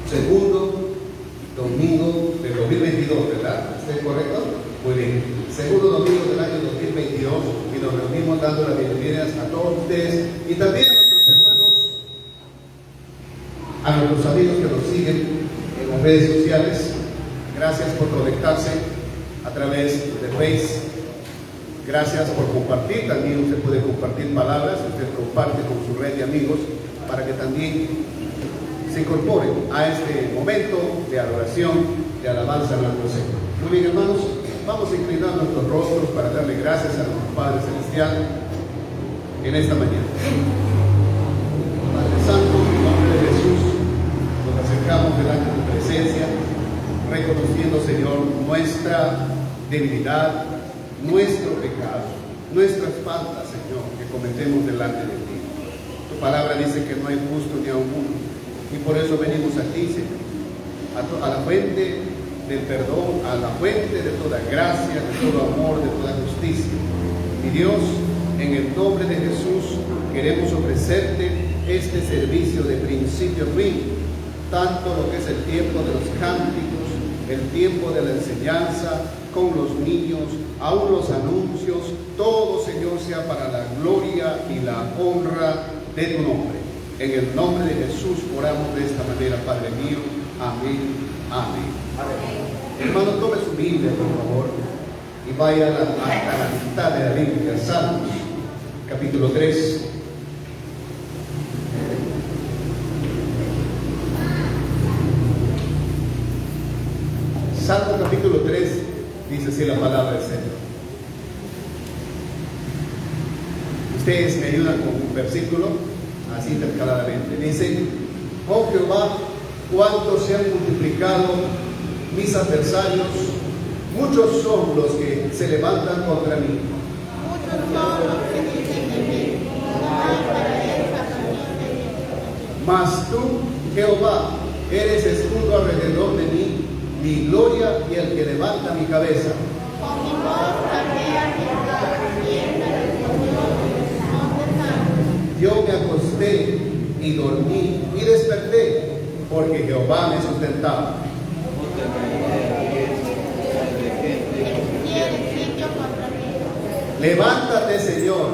segundo domingo del 2022, ¿verdad? ¿Está correcto? Muy bien. Segundo domingo del año 2022 y nos reunimos dando las bienvenidas a todos ustedes y también a nuestros hermanos, a nuestros amigos que nos siguen en las redes sociales. Gracias por conectarse a través de Facebook. Gracias por compartir. También usted puede compartir palabras. Usted comparte con su red de amigos para que también se incorporen a este momento de adoración, de alabanza a nuestro Señor. Muy bien, hermanos, vamos a inclinar nuestros rostros para darle gracias a nuestro Padre Celestial en esta mañana. Padre Santo, en nombre de Jesús, nos acercamos delante de tu presencia, reconociendo, Señor, nuestra debilidad, nuestro pecado, nuestras faltas, Señor, que cometemos delante de ti. Tu palabra dice que no hay justo ni aun uno, y por eso venimos a ti, Señor, a la fuente del perdón, a la fuente de toda gracia, de todo amor, de toda justicia. Y Dios, en el nombre de Jesús, queremos ofrecerte este servicio de principio a fin, tanto lo que es el tiempo de los cánticos, el tiempo de la enseñanza, con los niños, aún los anuncios, todo, Señor, sea para la gloria y la honra de tu nombre. En el nombre de Jesús oramos de esta manera, Padre mío. Amén. Amén. Hermano, tome su Biblia, por favor, y vaya a la mitad de la Biblia, Salmos, capítulo 3. Salmo capítulo 3, dice así la palabra del Señor. Ustedes me ayudan con un versículo, así intercaladamente. Dice: oh Jehová, cuánto se han multiplicado mis adversarios, muchos son los que se levantan contra mí. Muchos son los que dicen de mí, no hay para él salvación. Mas tú, Jehová, eres escudo alrededor de mí, mi gloria y el que levanta mi cabeza. Con mi voz clamé a Jehová, y él me respondió desde su monte santo. Yo me acosté y dormí y desperté, porque Jehová me sustentaba. Levántate, Señor.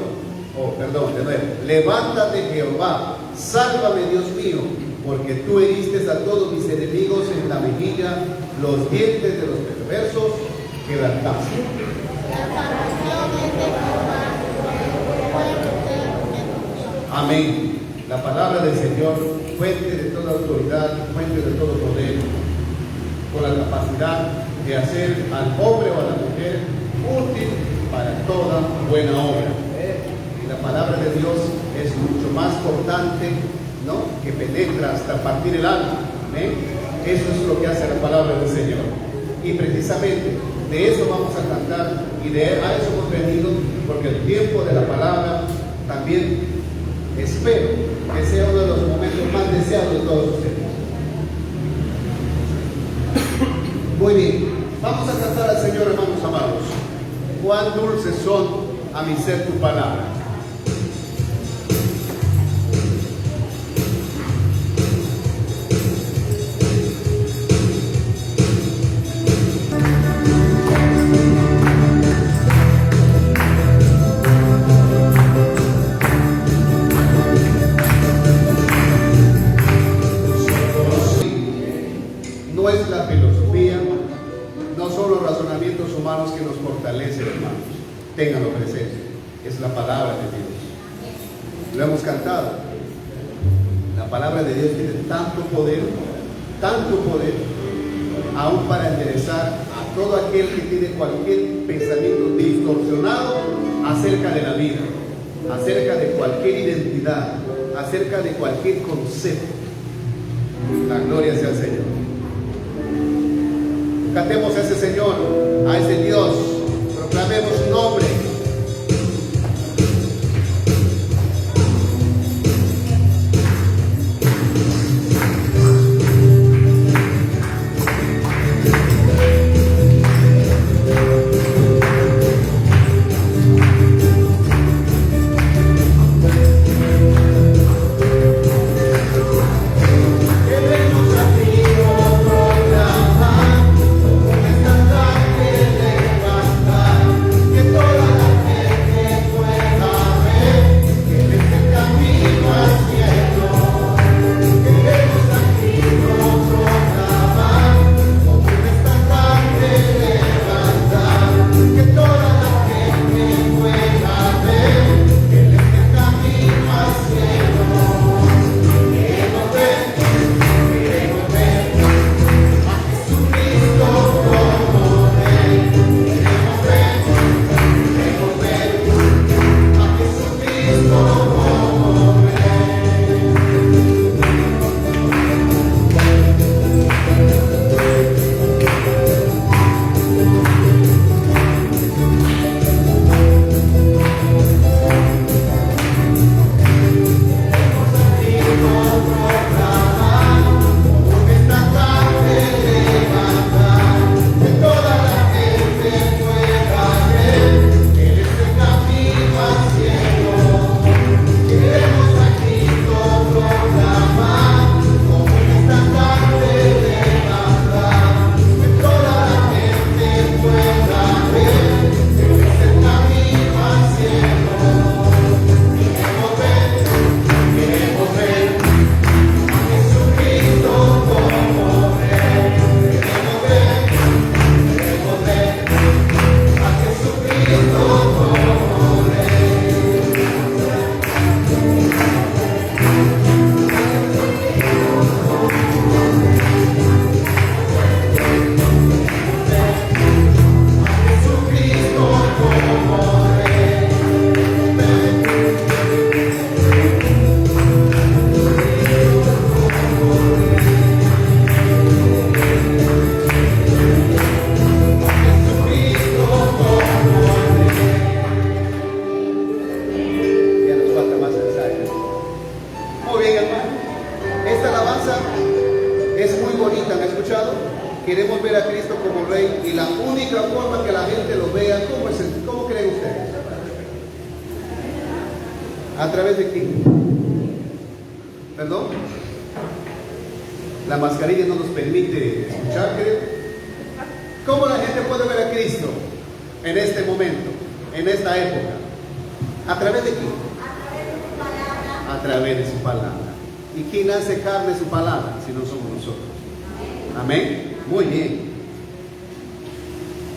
Levántate, Jehová. Sálvame, Dios mío, porque tú heriste a todos mis enemigos en la mejilla, los dientes de los perversos quebrantaste. La salvación es de Jehová, el pueblo de Amén. La palabra del Señor, fuente de toda autoridad, fuente de todo poder, con la capacidad de hacer al hombre o a la mujer útil para toda buena obra. Y la palabra de Dios es mucho más cortante, ¿no?, que penetra hasta partir el alma. ¿Amén? Eso es lo que hace la palabra del Señor. Y precisamente de eso vamos a cantar, y a eso hemos venido, porque el tiempo de la palabra también espero que sea uno de los momentos más deseados de todos ustedes. Muy bien, vamos a cantar al Señor, hermanos amados. Cuán dulces son a mi ser tu palabra. No es la filosofía, no son los razonamientos humanos que nos fortalecen, hermanos. Ténganlo presente. Es la palabra de Dios. Lo hemos cantado. La palabra de Dios tiene tanto poder, aún para enderezar a todo aquel que tiene cualquier pensamiento distorsionado acerca de la vida, acerca de cualquier identidad, acerca de cualquier concepto. La gloria sea al Señor. Cantemos a ese Señor, a ese Dios, proclamemos su nombre. Queremos a ti. escuchado? Queremos ver a Cristo como Rey y la única forma que la gente lo vea, ¿cómo creen ustedes? ¿A través de quién? ¿Perdón? La mascarilla no nos permite escuchar, creo. ¿Cómo la gente puede ver a Cristo en este momento, en esta época? ¿A través de quién? A través de su palabra. ¿Y quién hace carne su palabra si no somos nosotros? Amén. Muy bien.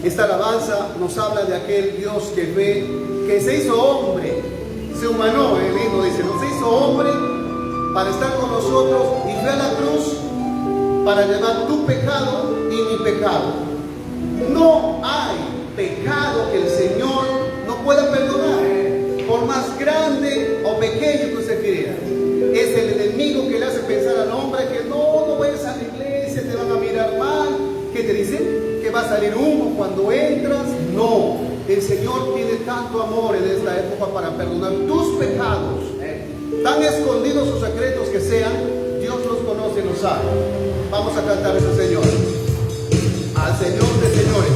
Esta alabanza nos habla de aquel Dios que se hizo hombre, se humanó, el himno dice, no se hizo hombre para estar con nosotros y fue a la cruz para llevar tu pecado y mi pecado. No hay pecado que el Señor no pueda perdonar, por más grande o pequeño que usted crea. Es el enemigo que le hace pensar al hombre que no vayas a la iglesia, te van a mirar mal. ¿Qué te dicen? Que va a salir humo cuando entras. No, el Señor tiene tanto amor en esta época para perdonar tus pecados, tan escondidos o secretos que sean. Dios los conoce y los sabe. Vamos a cantar eso, Señor, al Señor de señores.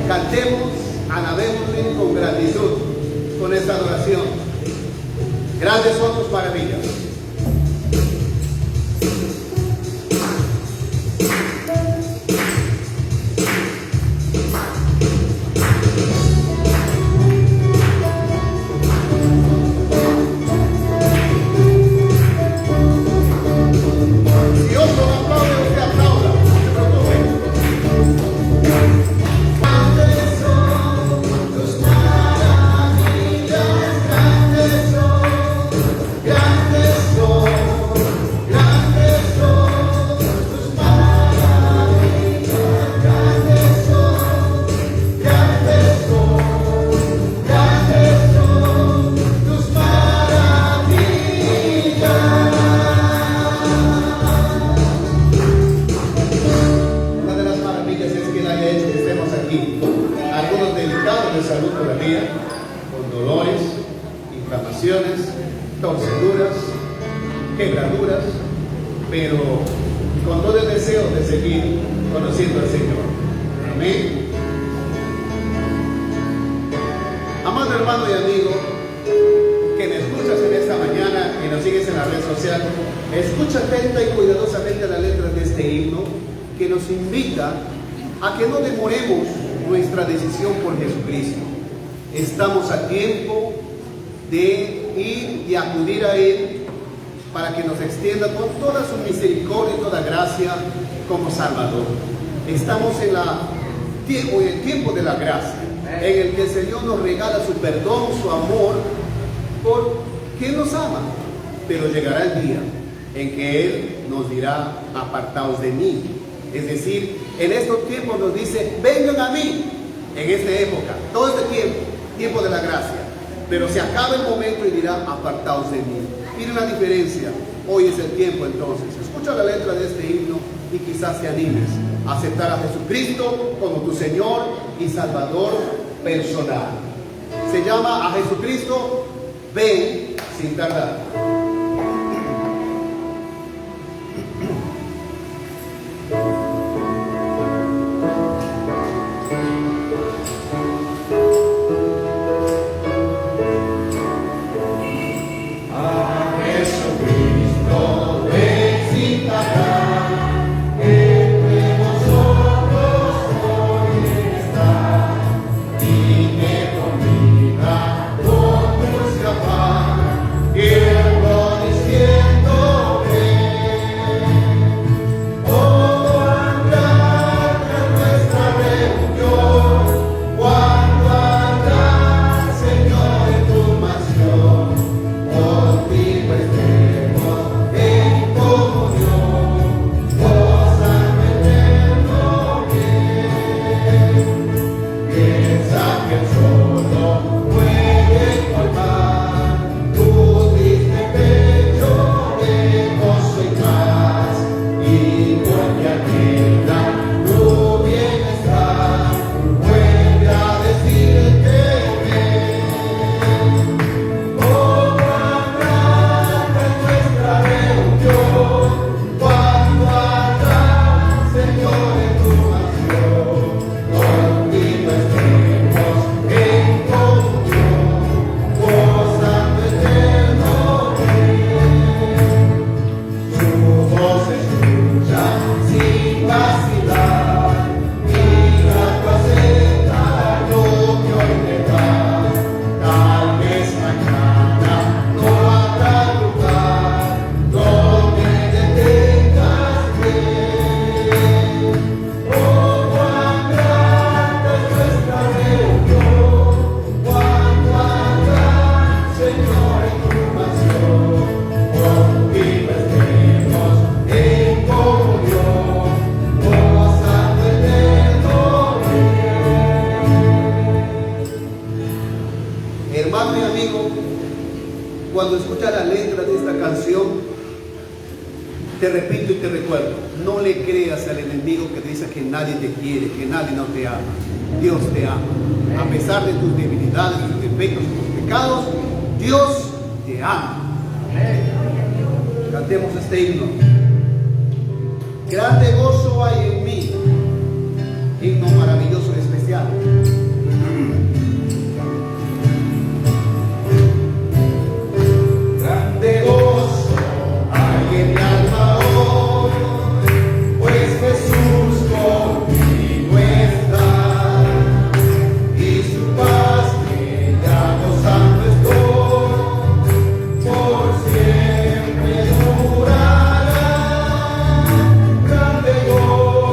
Cantemos, alabémosle con gratitud, con esta adoración. Grandes son tus maravillas. Torceduras, quebraduras, pero con todo el deseo de seguir conociendo al Señor. Amén. Amado hermano y amigo que me escuchas en esta mañana y nos sigues en la red social, escucha atenta y cuidadosamente las letras de este himno que nos invita a que no demoremos nuestra decisión por Jesucristo. Estamos a tiempo de ir y acudir a Él para que nos extienda con toda su misericordia y toda gracia como Salvador. Estamos en el tiempo de la gracia, en el que el Señor nos regala su perdón, su amor, porque Él nos ama. Pero llegará el día en que Él nos dirá: apartaos de mí. Es decir, en estos tiempos nos dice: vengan a mí, en esta época, todo este tiempo de la gracia. Pero se acaba el momento y dirá: apartaos de mí. Miren la diferencia. Hoy es el tiempo entonces. Escucha la letra de este himno y quizás te animes a aceptar a Jesucristo como tu Señor y Salvador personal. Se llama: a Jesucristo, ven sin tardar. Hermano y amigo, cuando escuchas la letra de esta canción, te repito y te recuerdo: no le creas al enemigo que te dice que nadie te quiere, que nadie no te ama. Dios te ama. A pesar de tus debilidades, tus defectos, tus pecados, Dios te ama. Cantemos este himno. Grande gozo hay en mí, himno maravilloso y especial. Grande gozo hay en mi alma hoy, pues Jesús conmigo está, y su paz que ya gozando estoy, por siempre durará. Grande gozo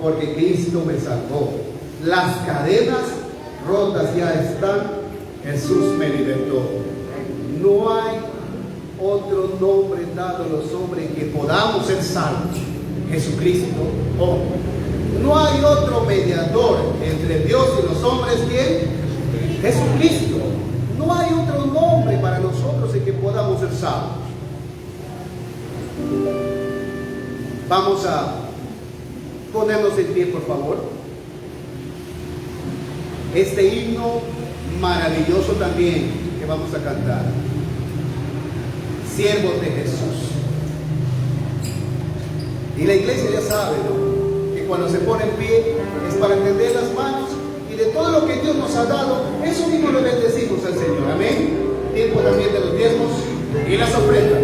porque Cristo me salvó. Las cadenas rotas ya están, Jesús me libertó. No hay otro nombre dado a los hombres que podamos ser salvos. Jesucristo. Oh, no hay otro mediador entre Dios y los hombres que Jesucristo. No hay otro nombre para nosotros en que podamos ser salvos. Vamos a ponernos en pie, por favor. Este himno maravilloso también que vamos a cantar. Siervos de Jesús. Y la iglesia ya sabe, ¿no?, que cuando se pone en pie es para extender las manos y de todo lo que Dios nos ha dado, eso mismo lo bendecimos al Señor. Amén. Tiempo también de los diezmos y las ofrendas.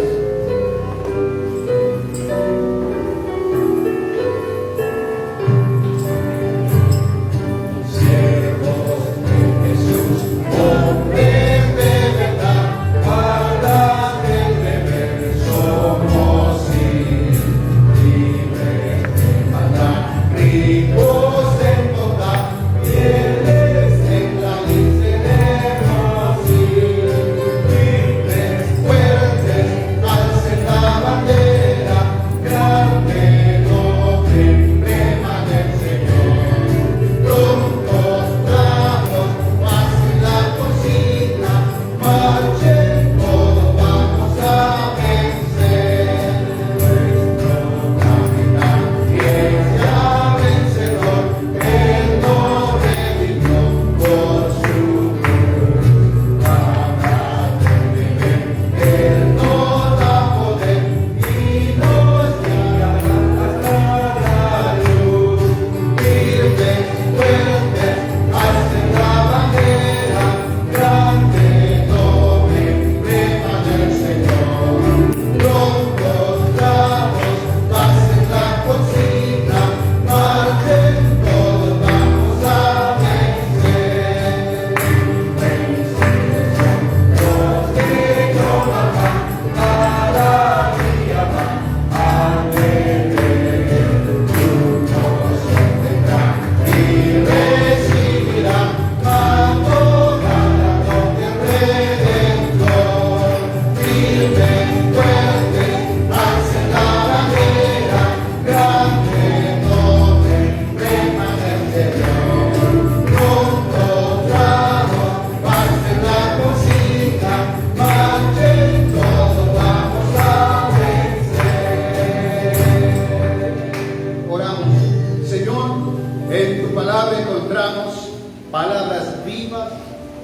Palabras vivas,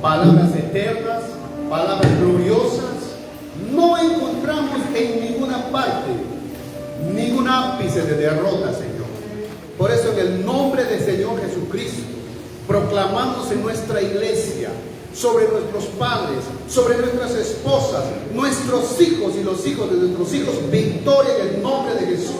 palabras eternas, palabras gloriosas. No encontramos en ninguna parte ningún ápice de derrota, Señor. Por eso, en el nombre del Señor Jesucristo, proclamamos en nuestra iglesia, sobre nuestros padres, sobre nuestras esposas, nuestros hijos y los hijos de nuestros hijos, victoria en el nombre de Jesús.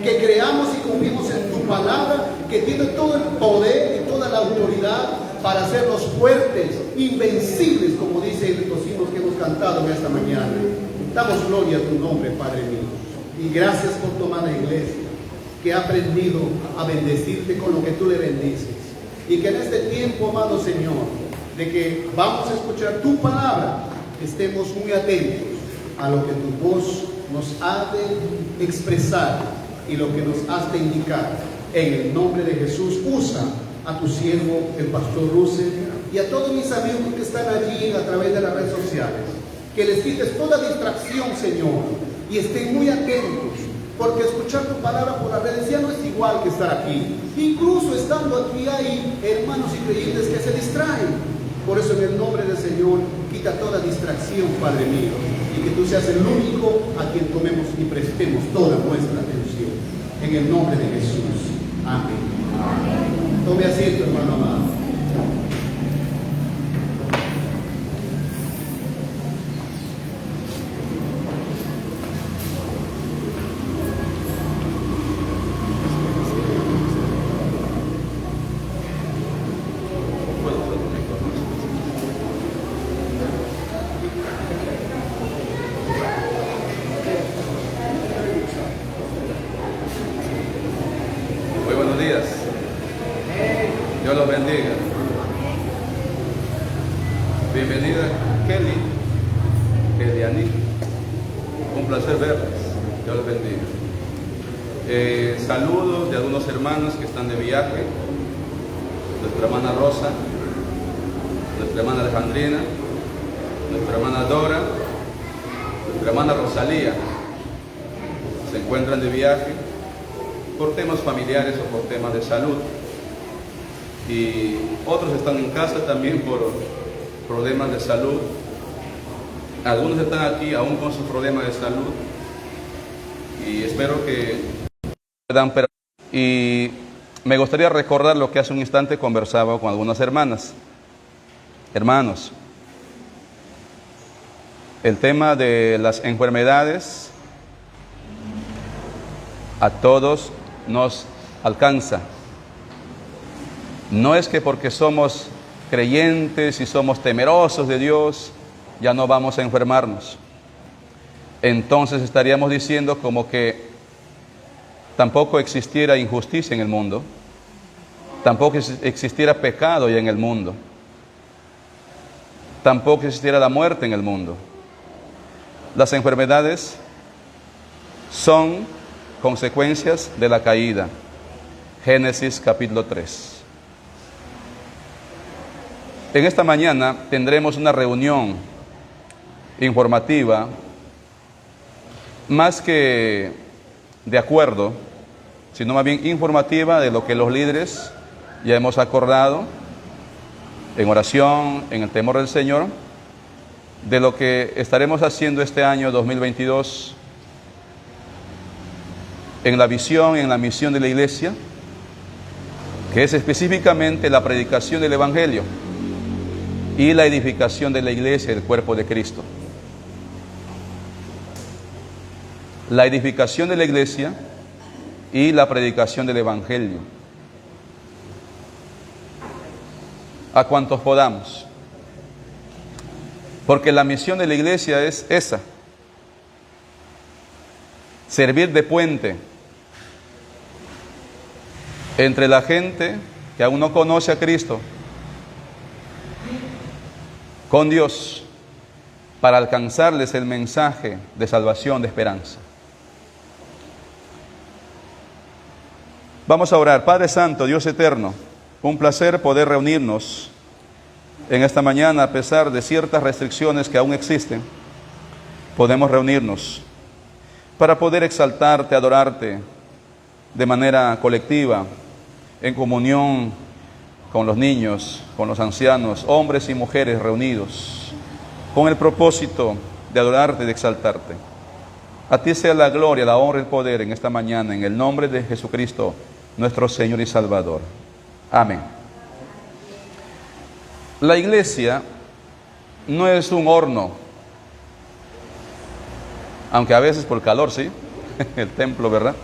Que creamos y confiemos en tu palabra, que tiene todo el poder y toda la autoridad para hacernos fuertes, invencibles, como dicen los himnos que hemos cantado en esta mañana. Damos gloria a tu nombre, Padre mío, y gracias por tu amada iglesia, que ha aprendido a bendecirte con lo que tú le bendices, y que en este tiempo, amado Señor, de que vamos a escuchar tu palabra, estemos muy atentos a lo que tu voz nos ha de expresar y lo que nos has de indicar. En el nombre de Jesús, usa a tu siervo, el pastor Russell, y a todos mis amigos que están allí a través de las redes sociales, que les quites toda distracción, Señor, y estén muy atentos, porque escuchar tu palabra por las redes ya no es igual que estar aquí. Incluso estando aquí hay hermanos y creyentes que se distraen. Por eso, en el nombre del Señor, quita toda distracción, Padre mío, y que tú seas el único a quien tomemos y prestemos toda nuestra atención. En el nombre de Jesús. Amén. Amén. Tome asiento, hermano amado. Muy buenos Buenos días. Dios los bendiga. Bienvenida Kelly, Kelly. Un placer verles. Dios los bendiga. Saludos de algunos hermanos que están de viaje. Nuestra hermana Rosa, nuestra hermana Alejandrina, nuestra hermana Dora, nuestra hermana Rosalía. Se encuentran de viaje por temas familiares o por temas de salud. Y otros están en casa también por problemas de salud. Algunos están aquí aún con sus problemas de salud. Y espero que puedan perdonar. Y me gustaría recordar lo que hace un instante conversaba con algunas hermanas. Hermanos, el tema de las enfermedades a todos nos alcanza. No es que porque somos creyentes y somos temerosos de Dios, ya no vamos a enfermarnos. Entonces estaríamos diciendo como que tampoco existiera injusticia en el mundo, tampoco existiera pecado ya en el mundo, tampoco existiera la muerte en el mundo. Las enfermedades son consecuencias de la caída. Génesis capítulo 3. En esta mañana tendremos una reunión informativa, más que de acuerdo, sino más bien informativa de lo que los líderes ya hemos acordado en oración, en el temor del Señor, de lo que estaremos haciendo este año 2022 en la visión, en la misión de la iglesia, que es específicamente la predicación del Evangelio y la edificación de la iglesia, del cuerpo de Cristo. La edificación de la iglesia y la predicación del Evangelio. A cuantos podamos. Porque la misión de la iglesia es esa: servir de puente entre la gente que aún no conoce a Cristo con Dios, para alcanzarles el mensaje de salvación, de esperanza. Vamos a orar. Padre Santo, Dios eterno, un placer poder reunirnos en esta mañana a pesar de ciertas restricciones que aún existen. Podemos reunirnos para poder exaltarte, adorarte de manera colectiva, en comunión con los niños, con los ancianos, hombres y mujeres reunidos, con el propósito de adorarte y de exaltarte. A ti sea la gloria, la honra y el poder en esta mañana, en el nombre de Jesucristo, nuestro Señor y Salvador. Amén. La iglesia no es un horno, aunque a veces por calor, sí, el templo, ¿verdad?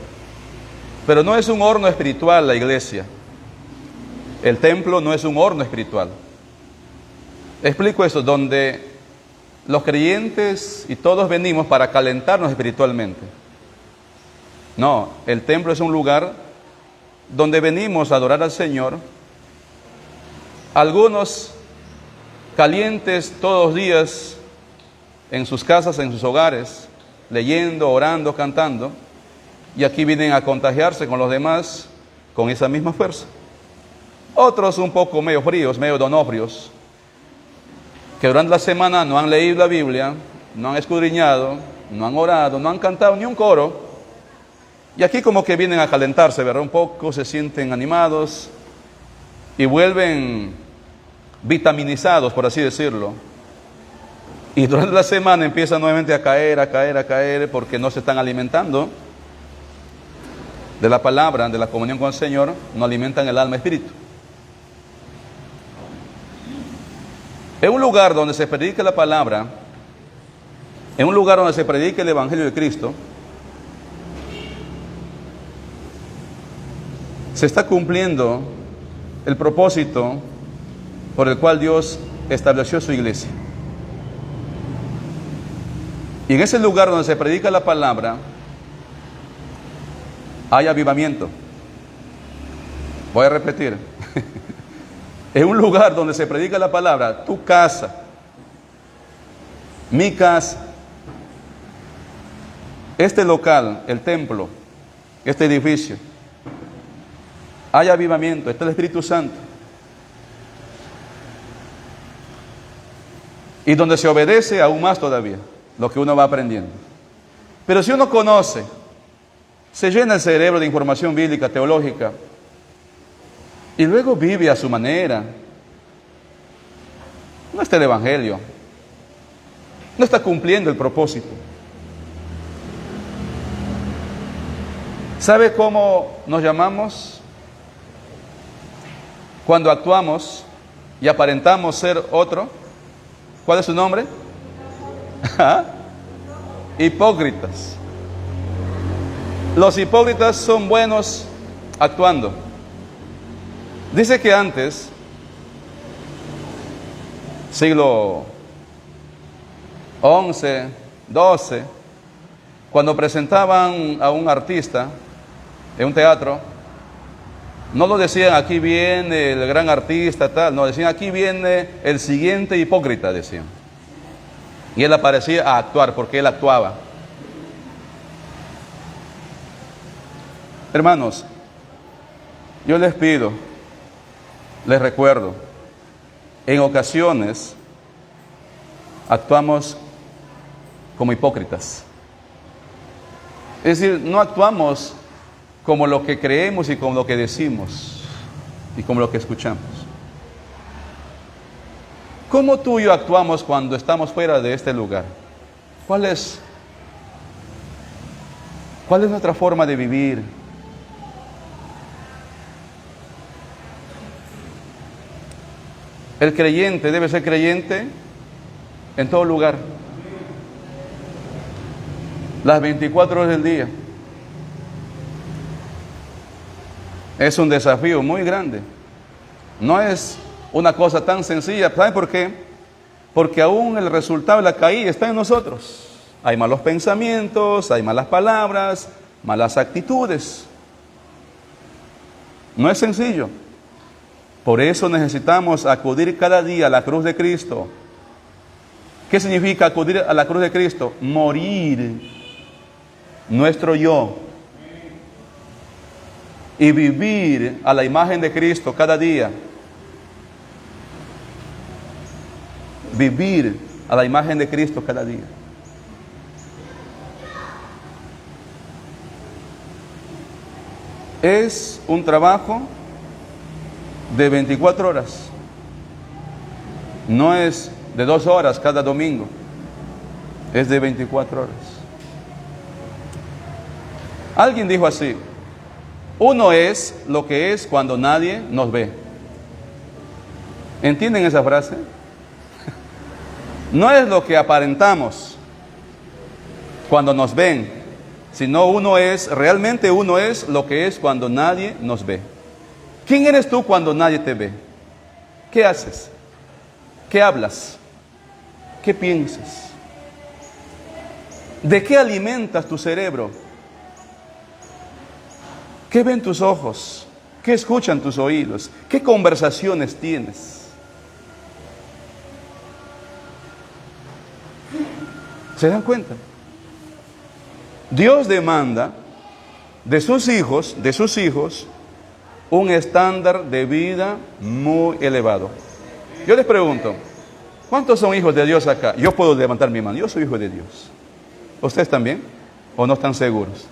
Pero no es un horno espiritual la iglesia. El templo no es un horno espiritual. Explico esto, donde los creyentes y todos venimos para calentarnos espiritualmente. No, el templo es un lugar donde venimos a adorar al Señor. Algunos calientes todos los días en sus casas, en sus hogares, leyendo, orando, cantando, y aquí vienen a contagiarse con los demás con esa misma fuerza. Otros un poco medio fríos, medio donobrios, que durante la semana no han leído la Biblia, no han escudriñado, no han orado, no han cantado ni un coro, y aquí como que vienen a calentarse, ¿verdad? Un poco, se sienten animados y vuelven vitaminizados, por así decirlo. Y durante la semana empiezan nuevamente a caer, porque no se están alimentando de la palabra, de la comunión con el Señor, no alimentan el alma y espíritu. En un lugar donde se predique la palabra, en un lugar donde se predique el Evangelio de Cristo, se está cumpliendo el propósito por el cual Dios estableció su iglesia. Y en ese lugar donde se predica la palabra, hay avivamiento. Voy a repetir. En un lugar donde se predica la palabra, tu casa, mi casa, este local, el templo, este edificio, hay avivamiento, está el Espíritu Santo. Y donde se obedece aún más todavía, lo que uno va aprendiendo. Pero si uno conoce, se llena el cerebro de información bíblica, teológica, y luego vive a su manera, no está el Evangelio, no está cumpliendo el propósito. ¿Sabe cómo nos llamamos? Cuando actuamos y aparentamos ser otro. ¿Cuál es su nombre? Hipócritas. Los hipócritas son buenos actuando. Dice que antes, siglo XI, XII, cuando presentaban a un artista en un teatro, no lo decían aquí viene el gran artista tal, no, decían aquí viene el siguiente hipócrita, decían. Y él aparecía a actuar porque él actuaba. Hermanos, yo les pido, les recuerdo, en ocasiones actuamos como hipócritas. Es decir, no actuamos como lo que creemos y como lo que decimos y como lo que escuchamos. ¿Cómo tú y yo actuamos cuando estamos fuera de este lugar? ¿Cuál es nuestra forma de vivir? El creyente debe ser creyente en todo lugar, las 24 horas del día. Es un desafío muy grande. No es una cosa tan sencilla. ¿Saben por qué? Porque aún el resultado de la caída está en nosotros. Hay malos pensamientos, hay malas palabras, malas actitudes. No es sencillo. Por eso necesitamos acudir cada día a la cruz de Cristo. ¿Qué significa acudir a la cruz de Cristo? Morir nuestro yo y vivir a la imagen de Cristo cada día. Vivir a la imagen de Cristo cada día. Es un trabajo de 24 horas. No es de 2 horas cada domingo. Es de 24 horas. Alguien dijo así: uno es lo que es cuando nadie nos ve. ¿Entienden esa frase? No es lo que aparentamos cuando nos ven, sino realmente uno es lo que es cuando nadie nos ve. ¿Quién eres tú cuando nadie te ve? ¿Qué haces? ¿Qué hablas? ¿Qué piensas? ¿De qué alimentas tu cerebro? ¿Qué ven tus ojos? ¿Qué escuchan tus oídos? ¿Qué conversaciones tienes? ¿Se dan cuenta? Dios demanda de sus hijos, un estándar de vida muy elevado. Yo les pregunto, ¿cuántos son hijos de Dios acá? Yo puedo levantar mi mano, yo soy hijo de Dios. ¿Ustedes también? ¿O no están seguros?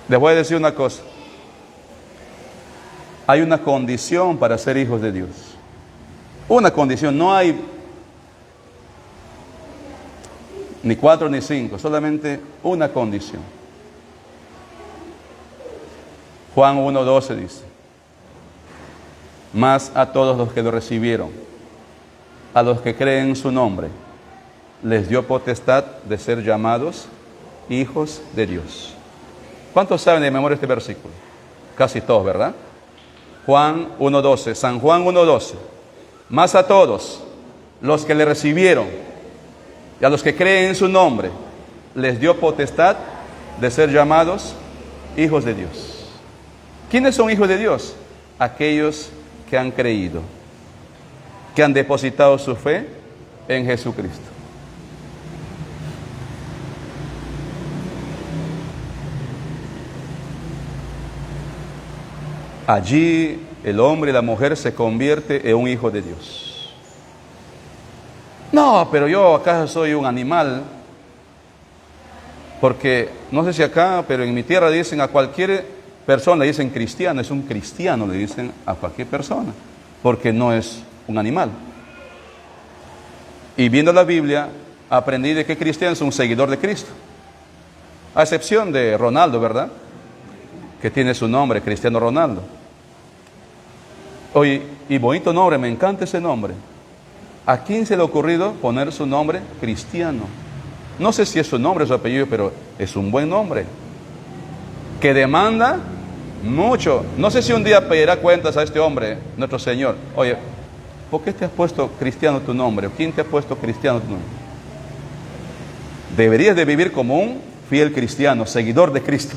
Les voy a decir una cosa. Hay una condición para ser hijos de Dios. Una condición, no hay ni 4 ni 5, solamente una condición. Juan 1:12 dice: mas a todos los que lo recibieron, a los que creen en su nombre, les dio potestad de ser llamados hijos de Dios. ¿Cuántos saben de memoria este versículo? Casi todos, ¿verdad? Juan 1:12, San Juan 1:12. Mas a todos los que le recibieron y a los que creen en su nombre, les dio potestad de ser llamados hijos de Dios. ¿Quiénes son hijos de Dios? Aquellos que han creído, que han depositado su fe en Jesucristo. Allí el hombre y la mujer se convierte en un hijo de Dios. No, pero yo acaso soy un animal, porque no sé si acá, pero en mi tierra dicen a cualquier persona, le dicen cristiano, es un cristiano, le dicen a cualquier persona, porque no es un animal. Y viendo la Biblia, aprendí de que cristiano es un seguidor de Cristo, a excepción de Ronaldo, ¿verdad? Que tiene su nombre, Cristiano Ronaldo. Oye, y bonito nombre, me encanta ese nombre. ¿A quién se le ha ocurrido poner su nombre cristiano? No sé si es su nombre o su apellido, pero es un buen nombre, que demanda mucho. No sé si un día pedirá cuentas a este hombre, nuestro Señor. Oye, ¿por qué te has puesto cristiano tu nombre? ¿Quién te ha puesto cristiano tu nombre? Deberías de vivir como un fiel cristiano, seguidor de Cristo.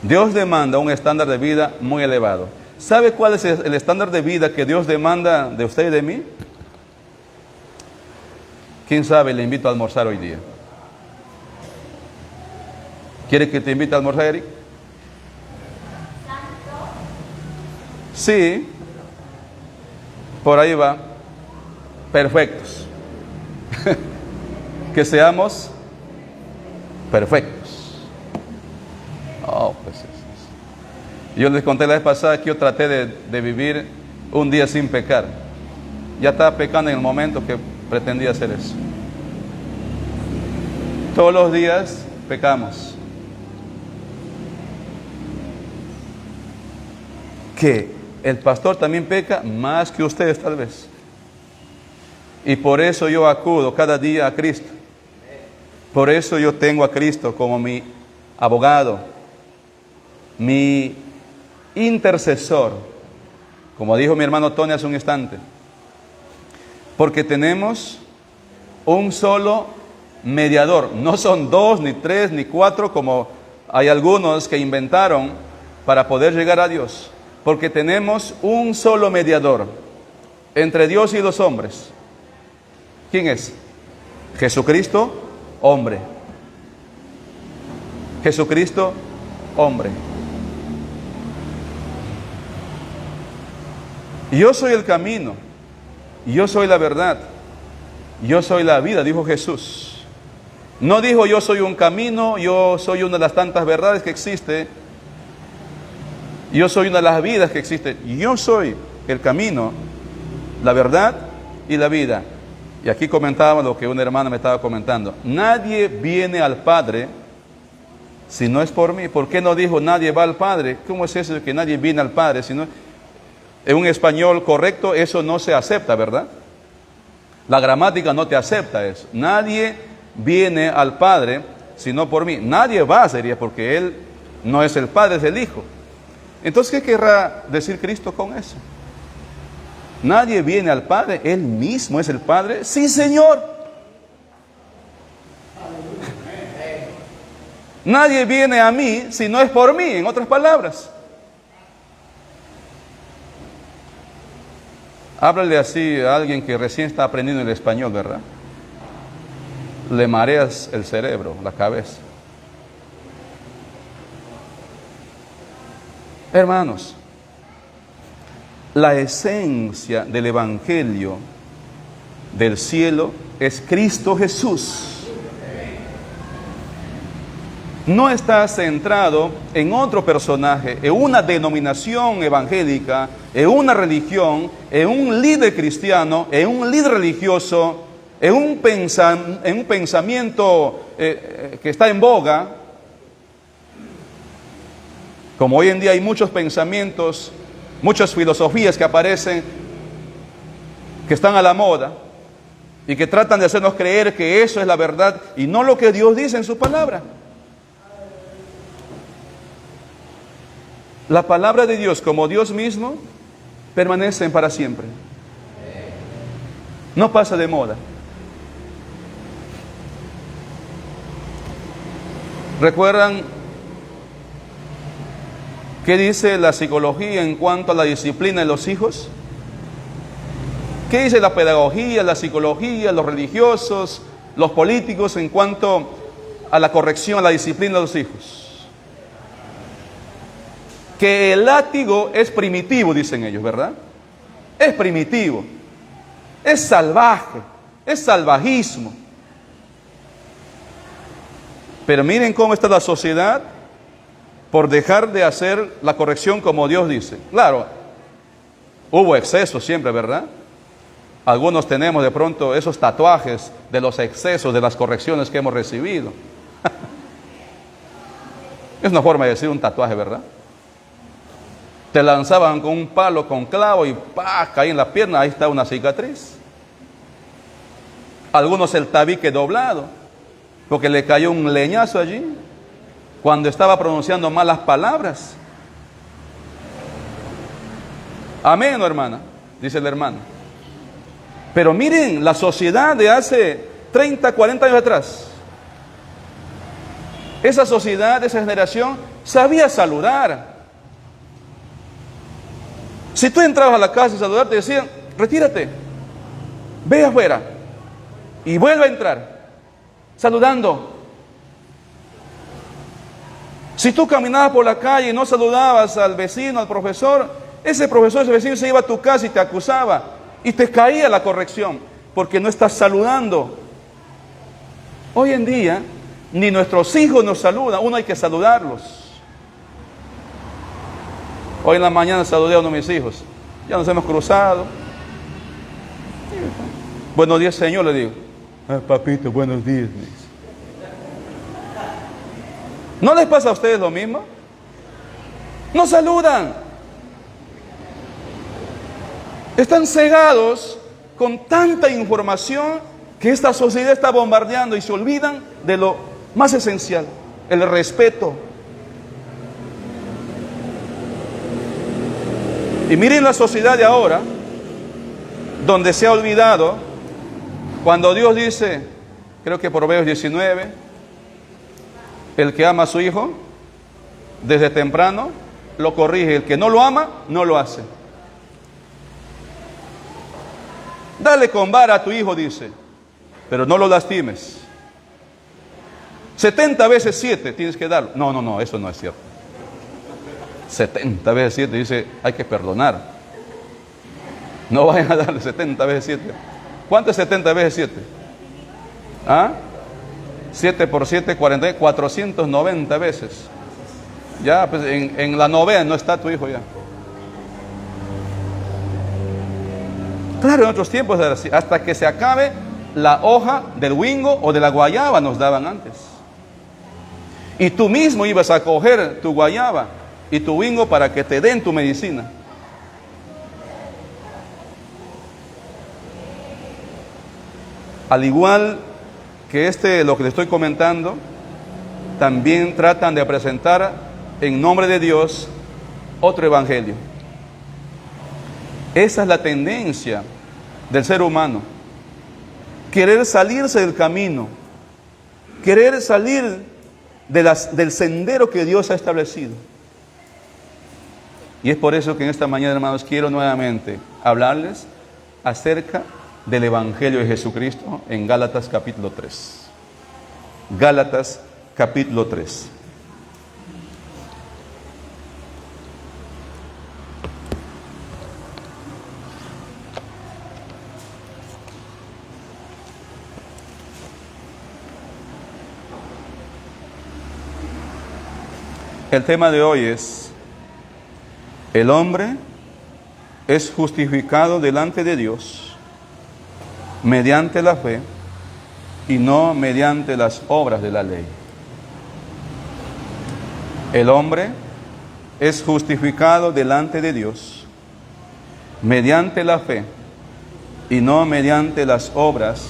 Dios demanda un estándar de vida muy elevado. ¿Sabe cuál es el estándar de vida que Dios demanda de usted y de mí? ¿Quién sabe? Le invito a almorzar hoy día. ¿Quiere que te invite a almorzar, Eric? Sí. Por ahí va. Perfectos. Que seamos perfectos. Oh, pues eso. Yo les conté la vez pasada que yo traté de vivir un día sin pecar. Ya estaba pecando en el momento que pretendía hacer eso. Todos los días pecamos. Que el pastor también peca más que ustedes tal vez. Y por eso yo acudo cada día a Cristo. Por eso yo tengo a Cristo como mi abogado, mi intercesor, como dijo mi hermano Tony hace un instante, porque tenemos un solo mediador. No son 2, ni 3, ni 4, como hay algunos que inventaron para poder llegar a Dios, porque tenemos un solo mediador entre Dios y los hombres. ¿Quién es? Jesucristo, hombre. Jesucristo, hombre. Yo soy el camino, yo soy la verdad, yo soy la vida, dijo Jesús. No dijo yo soy un camino, yo soy una de las tantas verdades que existe, yo soy una de las vidas que existe. Yo soy el camino, la verdad y la vida. Y aquí comentaba lo que una hermana me estaba comentando. Nadie viene al Padre si no es por mí. ¿Por qué no dijo nadie va al Padre? ¿Cómo es eso de que nadie viene al Padre? Si no, en un español correcto eso no se acepta, ¿verdad? La gramática no te acepta eso. Nadie viene al Padre sino por mí. Nadie va, sería, porque Él no es el Padre, es el Hijo. Entonces, ¿qué querrá decir Cristo con eso? Nadie viene al Padre, Él mismo es el Padre. Sí, Señor. Nadie viene a mí si no es por mí, en otras palabras. Háblale así a alguien que recién está aprendiendo el español, ¿verdad? Le mareas el cerebro, la cabeza. Hermanos, la esencia del Evangelio del cielo es Cristo Jesús. No está centrado en otro personaje, en una denominación evangélica, en una religión, en un líder cristiano, en un líder religioso, en un pensamiento que está en boga. Como hoy en día hay muchos pensamientos, muchas filosofías que aparecen, que están a la moda y que tratan de hacernos creer que eso es la verdad y no lo que Dios dice en su palabra. La palabra de Dios, como Dios mismo, permanece para siempre. No pasa de moda. ¿Recuerdan qué dice la psicología en cuanto a la disciplina de los hijos? ¿Qué dice la pedagogía, la psicología, los religiosos, los políticos en cuanto a la corrección, a la disciplina de los hijos? Que el látigo es primitivo, dicen ellos, ¿verdad? Es primitivo, es salvaje, es salvajismo. Pero miren cómo está la sociedad por dejar de hacer la corrección como Dios dice. Claro, hubo excesos siempre, ¿verdad? Algunos tenemos de pronto esos tatuajes de los excesos, de las correcciones que hemos recibido. Es una forma de decir un tatuaje, ¿verdad? Te lanzaban con un palo con clavo y ¡pah! Caí en la pierna, ahí está una cicatriz. Algunos el tabique doblado, porque le cayó un leñazo allí, cuando estaba pronunciando malas palabras. Amén, ¿no, hermana? Dice el hermano. Pero miren, la sociedad de hace 30, 40 años atrás, esa sociedad, esa generación, sabía saludar. Si tú entrabas a la casa y saludar, te decían, retírate, ve afuera y vuelve a entrar, saludando. Si tú caminabas por la calle y no saludabas al vecino, al profesor, ese profesor, ese vecino se iba a tu casa y te acusaba y te caía la corrección porque no estás saludando. Hoy en día ni nuestros hijos nos saludan, uno hay que saludarlos. Hoy en la mañana saludé a uno de mis hijos, ya nos hemos cruzado. Buenos días, señor, le digo. Papito, buenos días. ¿No les pasa a ustedes lo mismo? No saludan. Están cegados con tanta información que esta sociedad está bombardeando y se olvidan de lo más esencial, el respeto. Y miren la sociedad de ahora, donde se ha olvidado, cuando Dios dice, creo que Proverbios 19, el que ama a su hijo, desde temprano, lo corrige. El que no lo ama, no lo hace. Dale con vara a tu hijo, dice, pero no lo lastimes. 70 veces 7 tienes que darlo. No, eso no es cierto. 70 veces 7 dice, hay que perdonar. No vayan a darle 70 veces 7. ¿Cuánto es 70 veces 7? ¿Ah? 7 por 7, 40, 490 veces. Ya, pues en la novena no está tu hijo ya. Claro, en otros tiempos era así. Hasta que se acabe la hoja del wingo o de la guayaba nos daban antes. Y tú mismo ibas a coger tu guayaba y tu wingo para que te den tu medicina. Al igual que lo que le estoy comentando, también tratan de presentar en nombre de Dios otro evangelio. Esa es la tendencia del ser humano. Querer salirse del camino, querer salir del sendero que Dios ha establecido. Y es por eso que en esta mañana, hermanos, quiero nuevamente hablarles acerca del Evangelio de Jesucristo en Gálatas capítulo 3. Gálatas capítulo 3. El tema de hoy es: el hombre es justificado delante de Dios mediante la fe y no mediante las obras de la ley. El hombre es justificado delante de Dios mediante la fe y no mediante las obras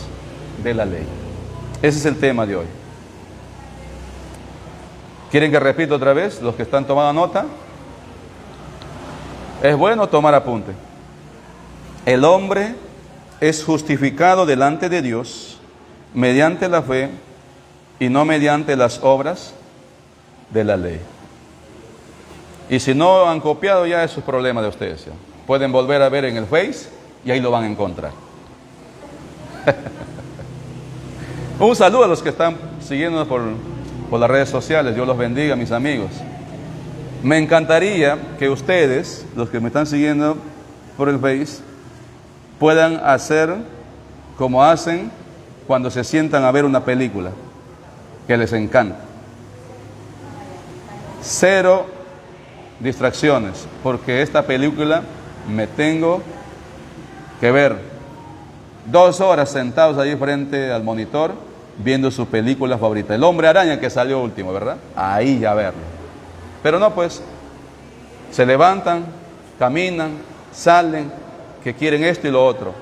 de la ley. Ese es el tema de hoy. ¿Quieren que repita otra vez los que están tomando nota? Es bueno tomar apunte. El hombre es justificado delante de Dios mediante la fe y no mediante las obras de la ley. Y si no han copiado, ya es su problema de ustedes. ¿Ya? Pueden volver a ver en el Face y ahí lo van a encontrar. Un saludo a los que están siguiéndonos por las redes sociales. Dios los bendiga, mis amigos. Me encantaría que ustedes, los que me están siguiendo por el Face, puedan hacer como hacen cuando se sientan a ver una película que les encanta. 0 distracciones, porque esta película me tengo que ver 2 horas sentados ahí frente al monitor viendo su película favorita, El Hombre Araña, que salió último, ¿verdad? Ahí ya verlo. Pero no, pues, se levantan, caminan, salen, que quieren esto y lo otro.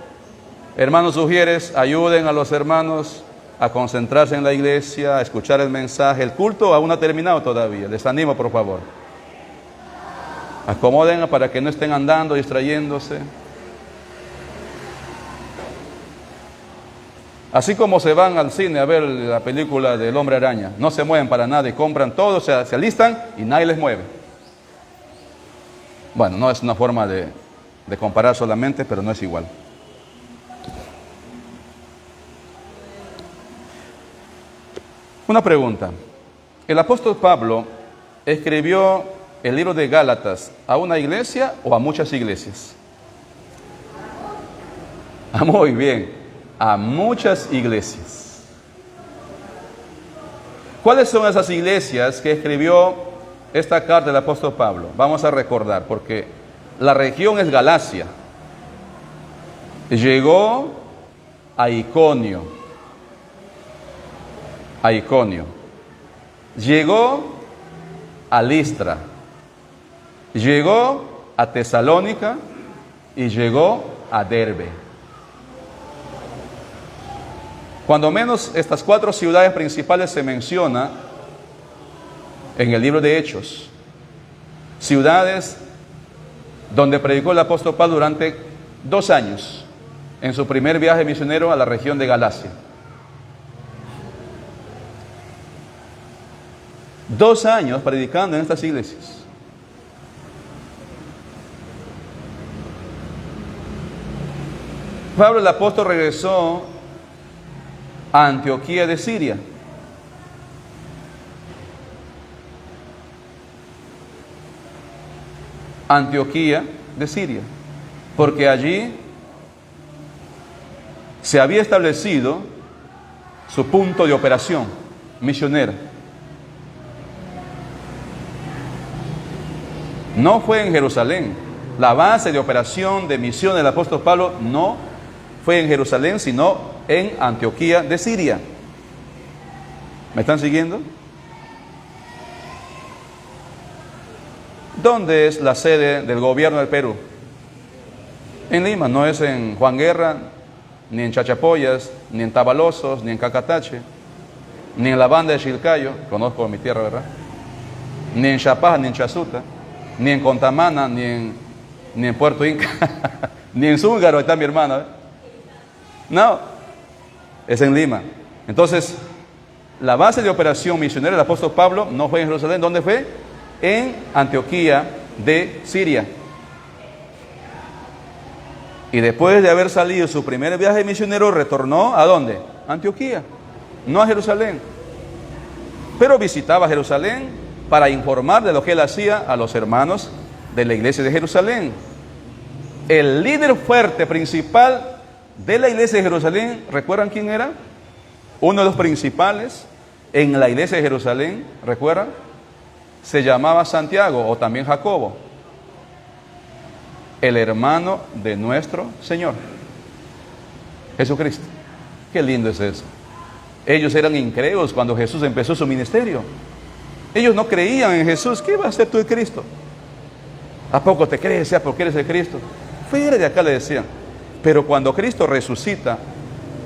Hermanos sugieres, ayuden a los hermanos a concentrarse en la iglesia, a escuchar el mensaje. El culto aún no ha terminado todavía, les animo por favor. Acomoden para que no estén andando, distrayéndose. Así como se van al cine a ver la película del Hombre Araña, no se mueven para nada y compran todo, se alistan y nadie les mueve. Bueno, no es una forma de comparar solamente, pero no es igual. Una pregunta. ¿El apóstol Pablo escribió el libro de Gálatas a una iglesia o a muchas iglesias? Muy bien, a muchas iglesias. ¿Cuáles son esas iglesias que escribió esta carta del apóstol Pablo? Vamos a recordar, porque la región es Galacia. Llegó a Iconio. Llegó a Listra. Llegó a Tesalónica y llegó a Derbe. Cuando menos estas 4 ciudades principales se menciona en el libro de Hechos. Ciudades donde predicó el apóstol Pablo durante 2 años en su primer viaje misionero a la región de Galacia. 2 años predicando en estas iglesias. Pablo el apóstol regresó a Antioquía de Siria. Antioquía de Siria, porque allí se había establecido su punto de operación misionera. No fue en Jerusalén. La base de operación de misión del apóstol Pablo no fue en Jerusalén, sino en Antioquía de Siria. ¿Me están siguiendo? ¿Dónde es la sede del gobierno del Perú? En Lima, no es en Juan Guerra, ni en Chachapoyas, ni en Tabalosos, ni en Cacatache, ni en la banda de Chilcayo, conozco mi tierra, ¿verdad? Ni en Chapaj, ni en Chasuta, ni en Contamana, ni en Puerto Inca, ni en Zúngaro, ahí está mi hermana, ¿eh? No, es en Lima. Entonces, la base de operación misionera del apóstol Pablo no fue en Jerusalén. ¿Dónde fue? En Antioquía de Siria. Y después de haber salido su primer viaje misionero, retornó ¿a dónde? A Antioquía, no a Jerusalén. Pero visitaba Jerusalén para informar de lo que él hacía a los hermanos de la iglesia de Jerusalén. El líder fuerte principal de la iglesia de Jerusalén, ¿recuerdan quién era? Uno de los principales en la iglesia de Jerusalén, ¿recuerdan? Se llamaba Santiago o también Jacobo, el hermano de nuestro Señor Jesucristo. Qué lindo es eso. Ellos eran incrédulos cuando Jesús empezó su ministerio. Ellos no creían en Jesús. ¿Qué va a hacer tú de Cristo? ¿A poco te crees ya porque eres de Cristo? Fuera de acá, le decían. Pero cuando Cristo resucita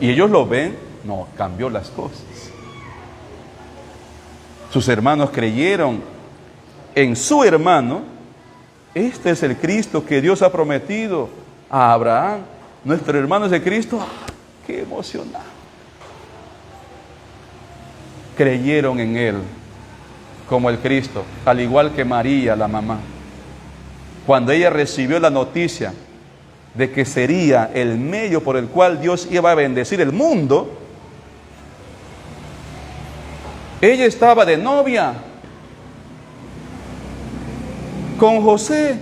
y ellos lo ven, no, cambió las cosas. Sus hermanos creyeron en su hermano. Este es el Cristo que Dios ha prometido a Abraham. Nuestro hermano es de Cristo. ¡Qué emocionante! Creyeron en Él. como el Cristo, al igual que María, la mamá. Cuando ella recibió la noticia de que sería el medio por el cual Dios iba a bendecir el mundo, ella estaba de novia con José.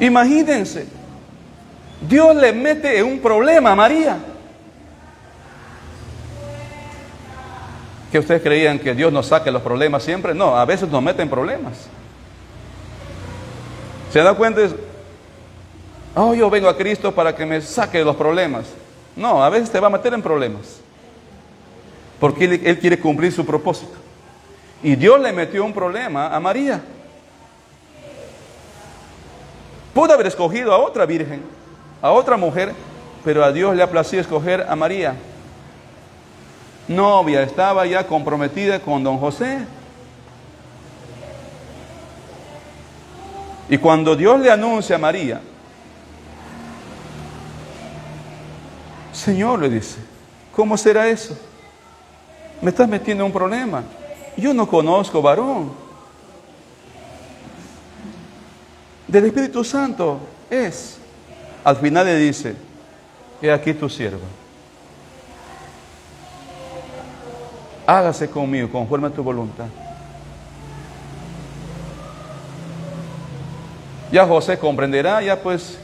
Imagínense, Dios le mete en un problema a María. ¿Que ustedes creían que Dios nos saque los problemas siempre? No, a veces nos mete en problemas. ¿Se dan cuenta? Oh, yo vengo a Cristo para que me saque de los problemas. No, a veces te va a meter en problemas. Porque Él quiere cumplir su propósito. Y Dios le metió un problema a María. Pudo haber escogido a otra virgen, a otra mujer, pero a Dios le ha placido escoger a María. Novia, estaba ya comprometida con don José. Y cuando Dios le anuncia a María, Señor, le dice, ¿cómo será eso? Me estás metiendo en un problema. Yo no conozco varón. Del Espíritu Santo es. Al final le dice, he aquí tu sierva. Hágase conmigo conforme a tu voluntad. Ya José comprenderá, ya pues,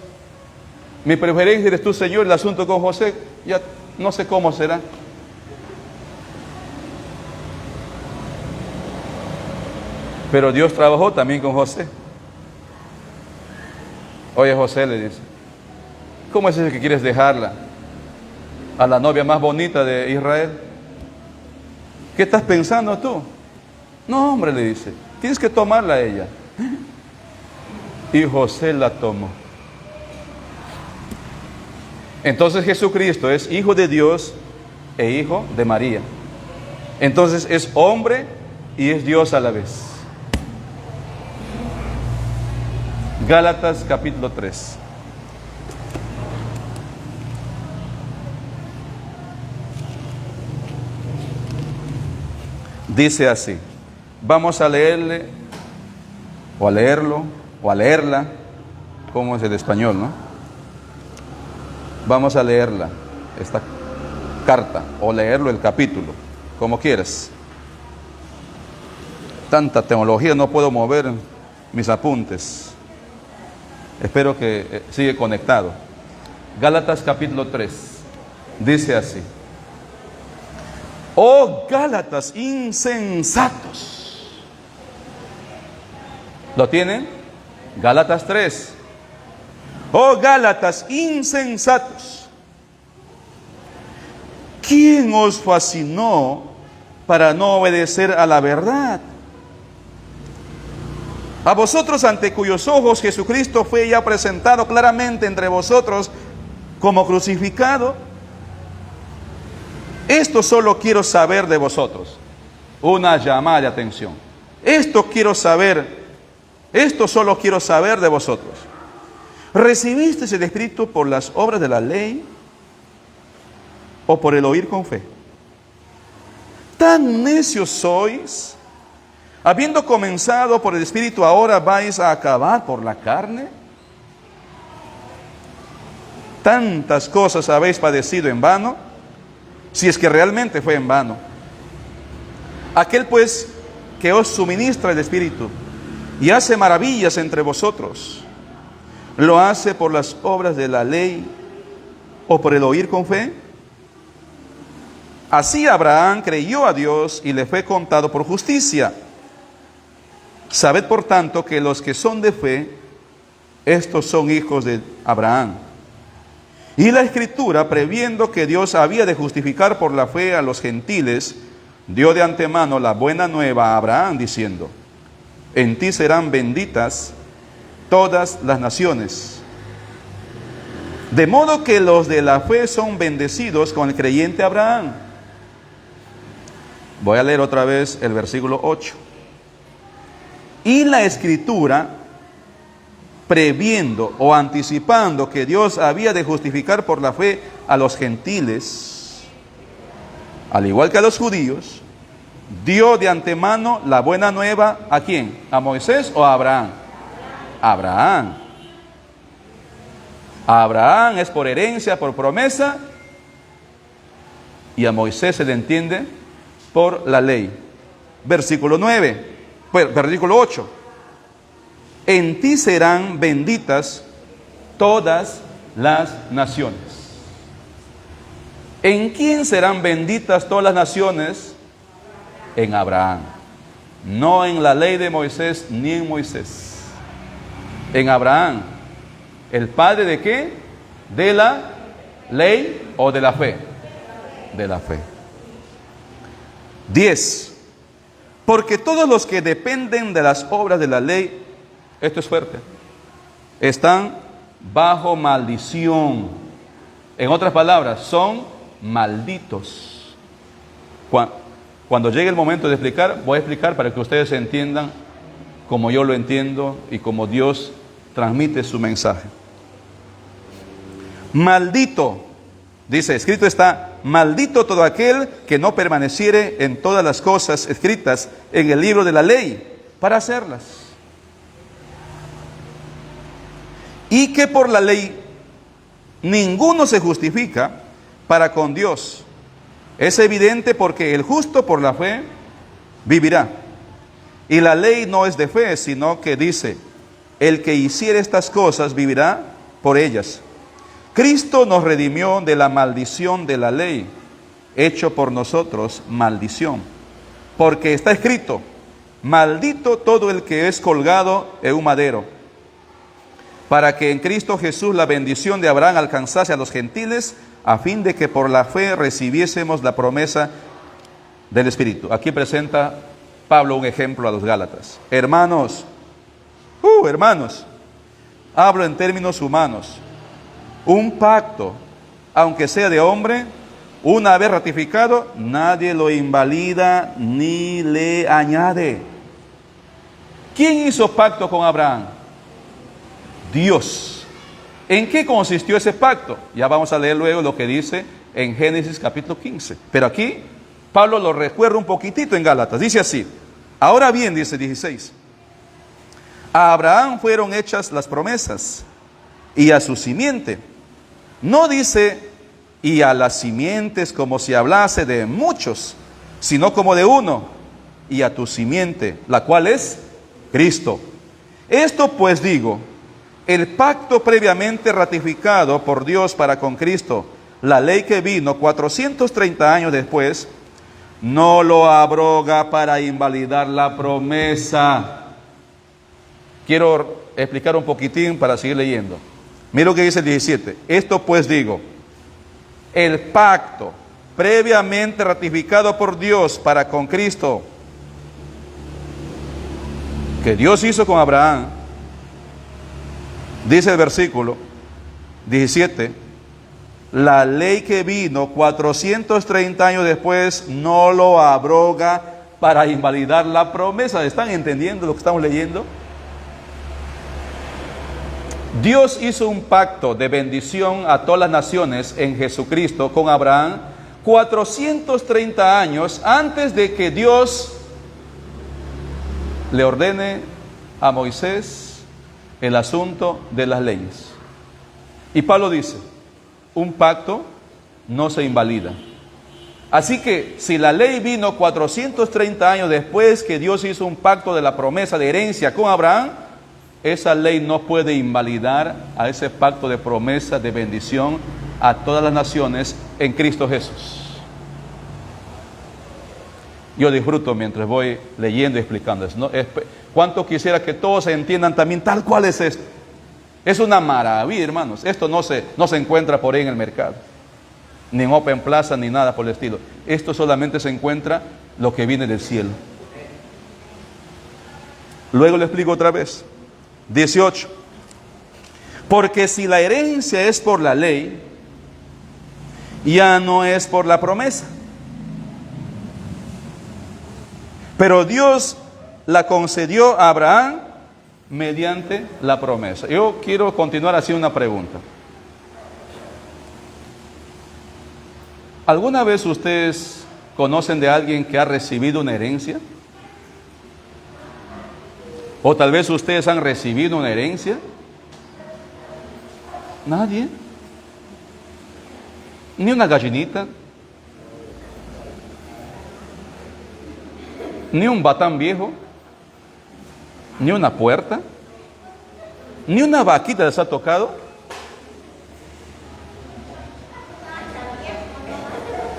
mi preferencia eres tú, Señor. El asunto con José, ya no sé cómo será. Pero Dios trabajó también con José. Oye, José, le dice, ¿cómo es eso que quieres dejarla a la novia más bonita de Israel? ¿Qué estás pensando tú? No, hombre, le dice, tienes que tomarla a ella. Y José la tomó. Entonces Jesucristo es hijo de Dios e hijo de María. Entonces es hombre y es Dios a la vez. Gálatas capítulo 3. Dice así. Vamos a leerle, o a leerlo, o a leerla, como es el español, ¿no? Vamos a leerla, esta carta, o leerlo el capítulo, como quieras. Tanta teología, no puedo mover mis apuntes. Espero que siga conectado. Gálatas capítulo 3, dice así. Oh Gálatas insensatos. ¿Lo tienen? Gálatas 3. Oh Gálatas insensatos. ¿Quién os fascinó para no obedecer a la verdad? A vosotros ante cuyos ojos Jesucristo fue ya presentado claramente entre vosotros como crucificado. Esto solo quiero saber de vosotros. Una llamada de atención. Esto solo quiero saber de vosotros. ¿Recibisteis el Espíritu por las obras de la ley o por el oír con fe? ¿Tan necios sois? Habiendo comenzado por el Espíritu, ¿ahora vais a acabar por la carne? Tantas cosas habéis padecido en vano, si es que realmente fue en vano. Aquel pues que os suministra el Espíritu y hace maravillas entre vosotros, ¿lo hace por las obras de la ley o por el oír con fe? Así Abraham creyó a Dios y le fue contado por justicia. Sabed por tanto que los que son de fe, estos son hijos de Abraham. Y la Escritura, previendo que Dios había de justificar por la fe a los gentiles, dio de antemano la buena nueva a Abraham, diciendo: en ti serán benditas todas las naciones. De modo que los de la fe son bendecidos con el creyente Abraham. Voy a leer otra vez el versículo 8. Y la Escritura, previendo o anticipando que Dios había de justificar por la fe a los gentiles, al igual que a los judíos, dio de antemano la buena nueva ¿a quién? ¿A Moisés o a Abraham? A Abraham. A Abraham es por herencia, por promesa, y a Moisés se le entiende por la ley. Versículo 8. En ti serán benditas todas las naciones. ¿En quién serán benditas todas las naciones? En Abraham. No en la ley de Moisés ni en Moisés. En Abraham. ¿El padre de qué? ¿De la ley o de la fe? De la fe. 10. Porque todos los que dependen de las obras de la ley, esto es fuerte, están bajo maldición. En otras palabras, son malditos. Cuando llegue el momento de explicar, voy a explicar para que ustedes entiendan como yo lo entiendo y como Dios transmite su mensaje. Maldito, dice, escrito está, maldito todo aquel que no permaneciere en todas las cosas escritas en el libro de la ley para hacerlas. Y que por la ley ninguno se justifica para con Dios. Es evidente porque el justo por la fe vivirá. Y la ley no es de fe, sino que dice, el que hiciere estas cosas vivirá por ellas. Cristo nos redimió de la maldición de la ley, hecho por nosotros maldición. Porque está escrito, maldito todo el que es colgado en un madero, para que en Cristo Jesús la bendición de Abraham alcanzase a los gentiles, a fin de que por la fe recibiésemos la promesa del Espíritu. Aquí presenta Pablo un ejemplo a los Gálatas. Hermanos, hablo en términos humanos. Un pacto, aunque sea de hombre, una vez ratificado, nadie lo invalida ni le añade. ¿Quién hizo pacto con Abraham? Dios. ¿En qué consistió ese pacto? Ya vamos a leer luego lo que dice en Génesis capítulo 15. Pero aquí Pablo lo recuerda un poquitito en Gálatas. Dice así, ahora bien, dice 16, a Abraham fueron hechas las promesas y a su simiente. No dice y a las simientes como si hablase de muchos, sino como de uno, y a tu simiente, la cual es Cristo. Esto pues digo, el pacto previamente ratificado por Dios para con Cristo, la ley que vino 430 años después, no lo abroga para invalidar la promesa. Quiero explicar un poquitín para seguir leyendo. Mira lo que dice el 17. Esto pues digo, el pacto previamente ratificado por Dios para con Cristo, que Dios hizo con Abraham, dice el versículo 17, la ley que vino 430 años después no lo abroga para invalidar la promesa. ¿Están entendiendo lo que estamos leyendo? Dios hizo un pacto de bendición a todas las naciones en Jesucristo con Abraham 430 años antes de que Dios le ordene a Moisés el asunto de las leyes. Y Pablo dice, un pacto no se invalida. Así que si la ley vino 430 años después que Dios hizo un pacto de la promesa de herencia con Abraham, esa ley no puede invalidar a ese pacto de promesa de bendición a todas las naciones en Cristo Jesús. Yo disfruto mientras voy leyendo y explicando eso, ¿no? Cuánto quisiera que todos entiendan también tal cual es esto. Es una maravilla, hermanos. Esto no se encuentra por ahí en el mercado, ni en Open Plaza, ni nada por el estilo. Esto solamente se encuentra lo que viene del cielo. Luego le explico otra vez. 18. Porque si la herencia es por la ley, ya no es por la promesa. Pero Dios la concedió a Abraham mediante la promesa. Yo quiero continuar haciendo una pregunta. ¿Alguna vez ustedes ¿Conocen de alguien que ha recibido una herencia? ¿O tal vez ustedes han recibido una herencia? Nadie. Ni una gallinita. Ni un batán viejo. Ni una puerta. Ni una vaquita les ha tocado.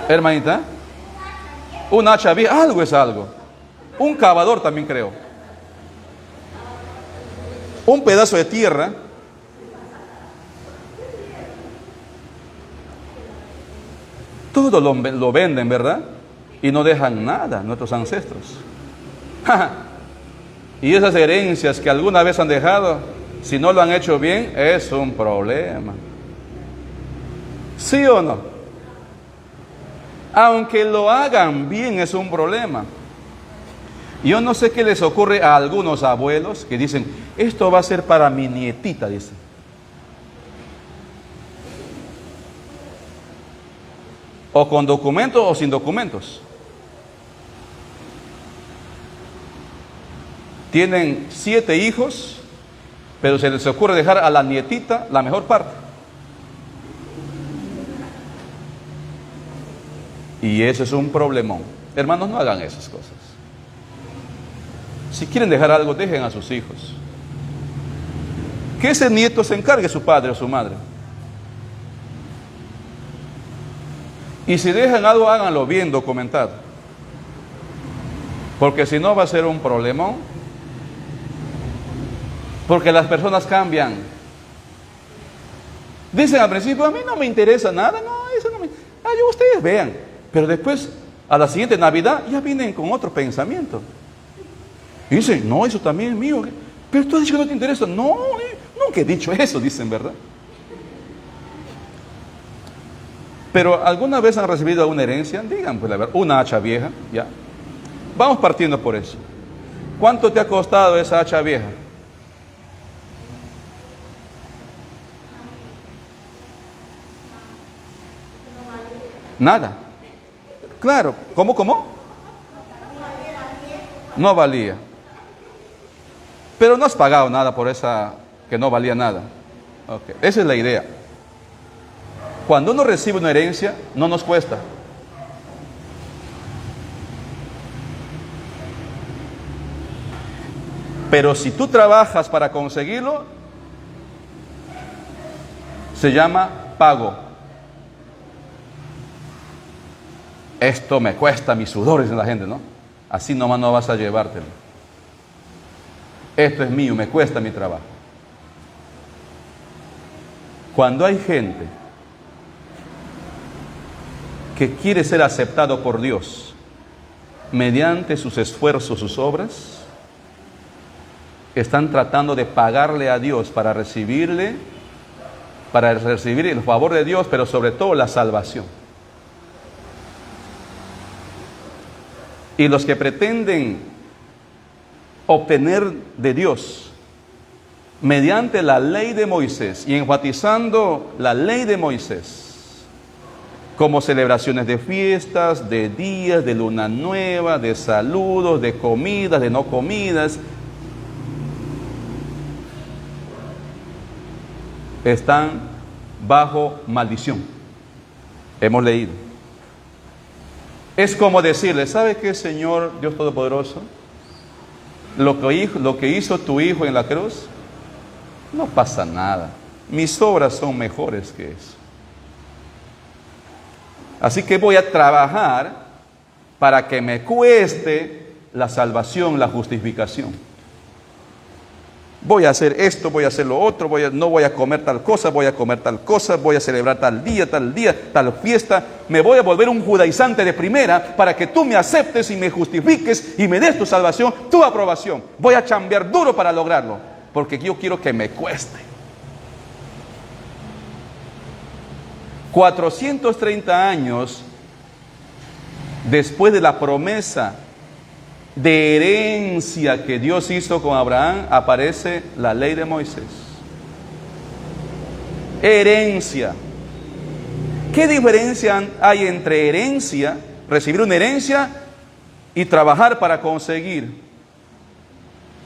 Hermanita, un hacha vieja, algo es algo. Un cavador también creo. Un pedazo de tierra. Todo lo venden, ¿verdad? Y no dejan nada nuestros ancestros. Y esas herencias que alguna vez han dejado, si no lo han hecho bien, es un problema. ¿Sí o no? Aunque lo hagan bien, es un problema. Yo no sé qué les ocurre a algunos abuelos que dicen, esto va a ser para mi nietita, dicen. O con documentos o sin documentos. Tienen 7 hijos, pero se les ocurre dejar a la nietita la mejor parte. Y eso es un problemón. Hermanos, no hagan esas cosas. Si quieren dejar algo, dejen a sus hijos. Que ese nieto se encargue su padre o su madre. Y si dejan algo, háganlo bien documentado. Porque si no va a ser un problemón. Porque las personas cambian. Dicen al principio, a mí no me interesa nada, no, eso no me... ustedes vean. Pero después, a la siguiente Navidad, ya vienen con otro pensamiento. Y dicen, no, eso también es mío. Pero tú has dicho que no te interesa. No, nunca he dicho eso, dicen, ¿verdad? Pero ¿alguna vez han recibido alguna herencia? Digan, pues la verdad, una hacha vieja, ya. Vamos partiendo por eso. ¿Cuánto te ha costado esa hacha vieja? Nada. Claro, ¿cómo? No valía. Pero no has pagado nada por esa que no valía nada. Okay. Esa es la idea. Cuando uno recibe una herencia, no nos cuesta. Pero si tú trabajas para conseguirlo, se llama pago. Esto me cuesta mis sudores, dice la gente, ¿no? Así nomás no vas a llevártelo. Esto es mío, me cuesta mi trabajo. Cuando hay gente que quiere ser aceptado por Dios mediante sus esfuerzos, sus obras, están tratando de pagarle a Dios para recibir el favor de Dios, pero sobre todo la salvación. Y los que pretenden obtener de Dios mediante la ley de Moisés y enfatizando la ley de Moisés como celebraciones de fiestas, de días, de luna nueva, de saludos, de comidas, de no comidas, están bajo maldición. Hemos leído. Es como decirle, ¿sabe qué, Señor Dios Todopoderoso? Lo que hizo tu Hijo en la cruz, no pasa nada. Mis obras son mejores que eso. Así que voy a trabajar para que me cueste la salvación, la justificación. Voy a hacer esto, voy a hacer lo otro, no voy a comer tal cosa, voy a comer tal cosa, voy a celebrar tal día, tal fiesta. Me voy a volver un judaizante de primera para que tú me aceptes y me justifiques y me des tu salvación, tu aprobación. Voy a chambear duro para lograrlo, porque yo quiero que me cueste. 430 años después de la promesa de herencia que Dios hizo con Abraham, aparece la ley de Moisés. Herencia. ¿Qué diferencia hay entre herencia recibir una herencia y trabajar para conseguir.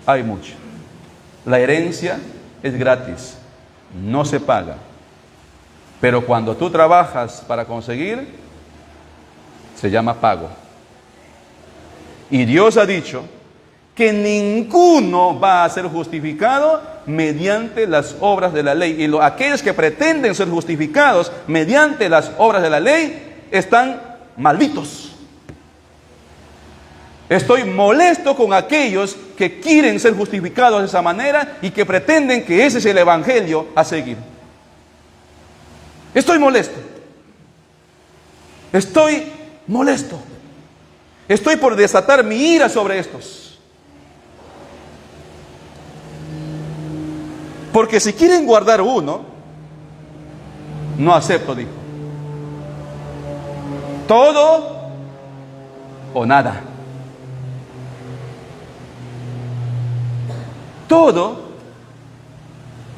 Hay mucho. La herencia es gratis, no se paga. Pero cuando tú trabajas para conseguir, se llama pago. Y Dios ha dicho que ninguno va a ser justificado mediante las obras de la ley. Y aquellos que pretenden ser justificados mediante las obras de la ley están malditos. Estoy molesto con aquellos que quieren ser justificados de esa manera y que pretenden que ese es el evangelio a seguir. Estoy molesto. Estoy molesto. Estoy por desatar mi ira sobre estos. Porque si quieren guardar uno, no acepto, dijo. Todo o nada. Todo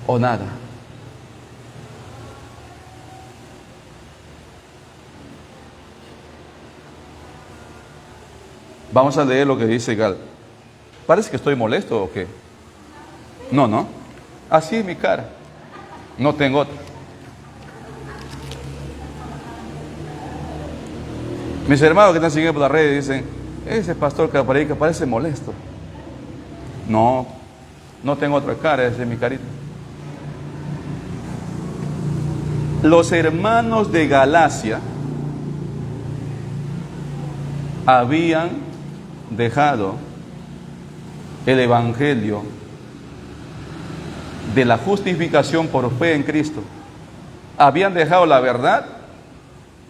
o nada. Vamos a leer lo que dice Gal. ¿Parece que estoy molesto o qué? No. Así es mi cara. No tengo otra. Mis hermanos que están siguiendo por la red dicen, ese pastor que predica parece molesto. No tengo otra cara, esa es mi carita. Los hermanos de Galacia habían dejado el evangelio de la justificación por fe en Cristo. Habían dejado la verdad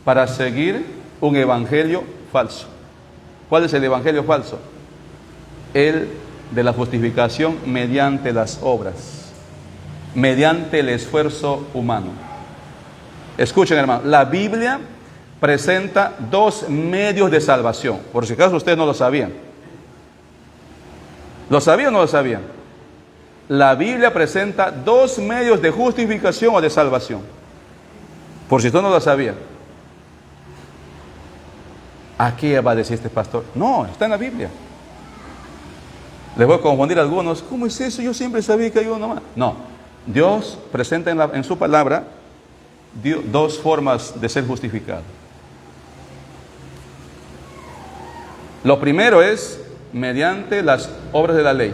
para seguir un evangelio falso. ¿Cuál es el evangelio falso? El de la justificación mediante las obras, mediante el esfuerzo humano. Escuchen, hermano, la Biblia presenta dos medios de salvación. Por si acaso ustedes no lo sabían. ¿Lo sabían o no lo sabían? La Biblia presenta dos medios de justificación o de salvación. Por si usted no lo sabía. ¿A qué va a decir este pastor? No, está en la Biblia. Les voy a confundir a algunos. ¿Cómo es eso? Yo siempre sabía que hay uno más. No, Dios presenta en su palabra dos formas de ser justificado. Lo primero es mediante las obras de la ley.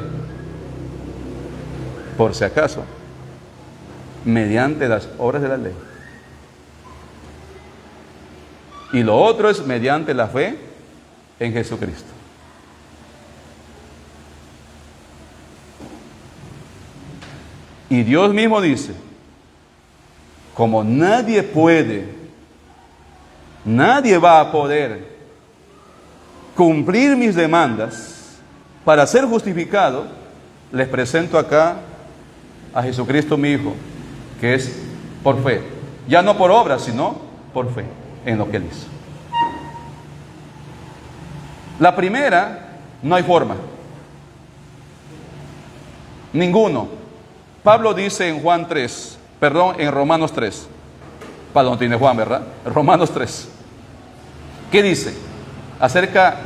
Por si acaso, mediante las obras de la ley. Y lo otro es mediante la fe en Jesucristo. Y Dios mismo dice, como nadie va a poder cumplir mis demandas para ser justificado, les presento acá a Jesucristo mi Hijo, que es por fe. Ya no por obras, sino por fe en lo que Él hizo. La primera, no hay forma. Ninguno. Pablo dice en en Romanos 3. Pablo no tiene Juan, ¿verdad? Romanos 3. ¿Qué dice? Acerca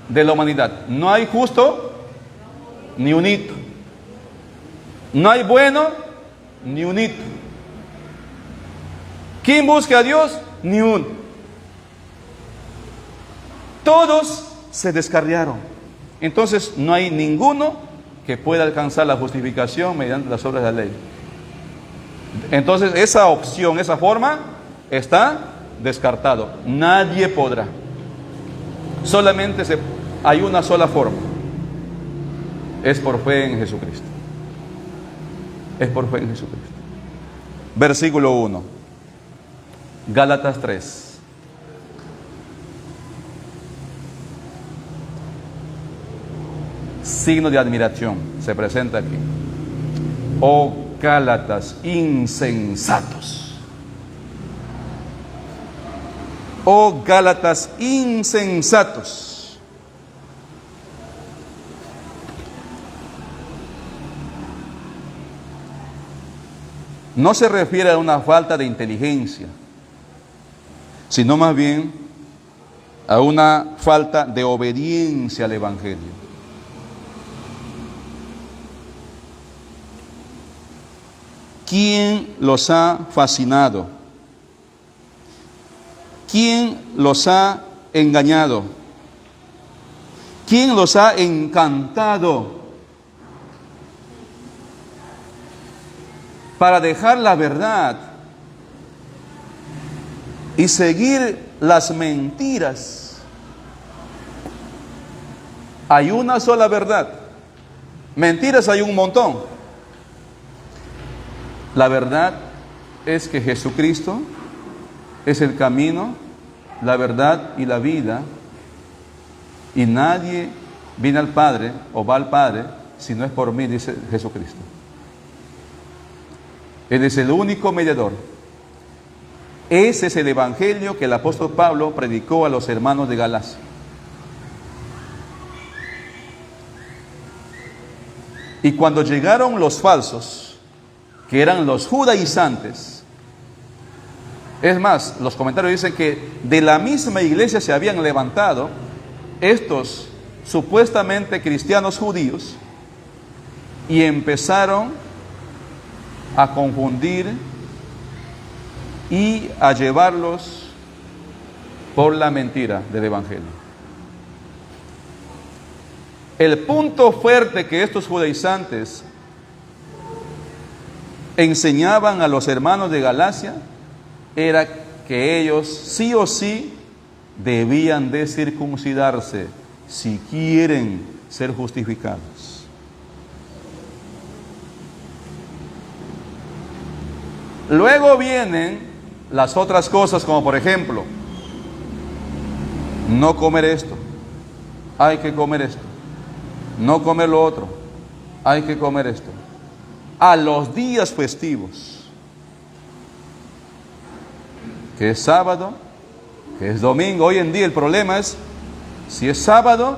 de la humanidad. No hay justo ni un hito. No hay bueno ni un hito. ¿Quién busca a Dios? Ni uno. Todos se descarriaron. Entonces no hay ninguno que pueda alcanzar la justificación mediante las obras de la ley. Entonces esa opción, esa forma está descartado. Nadie podrá. Solamente hay una sola forma. Es por fe en Jesucristo. Es por fe en Jesucristo. Versículo 1. Gálatas 3. Signo de admiración se presenta aquí. Oh Gálatas insensatos. Oh Gálatas insensatos. No se refiere a una falta de inteligencia, sino más bien a una falta de obediencia al Evangelio. ¿Quién los ha fascinado? ¿Quién los ha engañado? ¿Quién los ha encantado para dejar la verdad y seguir las mentiras? Hay una sola verdad. Mentiras hay un montón. La verdad es que Jesucristo es el camino, la verdad y la vida, y nadie viene al Padre o va al Padre si no es por mí, dice Jesucristo. Él es el único mediador. Ese es el evangelio que el apóstol Pablo predicó a los hermanos de Galacia. Y cuando llegaron los falsos, que eran los judaizantes, es más, los comentarios dicen que de la misma iglesia se habían levantado estos supuestamente cristianos judíos y empezaron a confundir y a llevarlos por la mentira del evangelio. El punto fuerte que estos judaizantes enseñaban a los hermanos de Galacia era que ellos sí o sí debían de circuncidarse si quieren ser justificados. Luego vienen las otras cosas, como por ejemplo, no comer esto, hay que comer esto, no comer lo otro, hay que comer esto. A los días festivos, que es sábado, que es domingo. Hoy en día el problema es si es sábado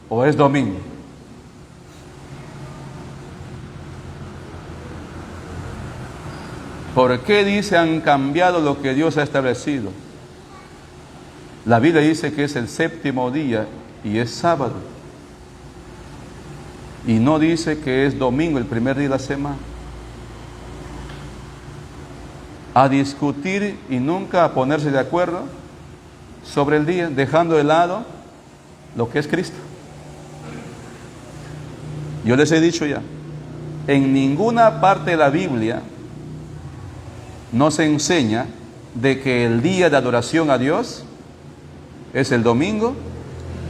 o es domingo. ¿Por qué dice han cambiado lo que Dios ha establecido? La Biblia dice que es el séptimo día y es sábado. Y no dice que es domingo, el primer día de la semana. A discutir y nunca a ponerse de acuerdo sobre el día, dejando de lado lo que es Cristo. Yo les he dicho ya, en ninguna parte de la Biblia no se enseña de que el día de adoración a Dios es el domingo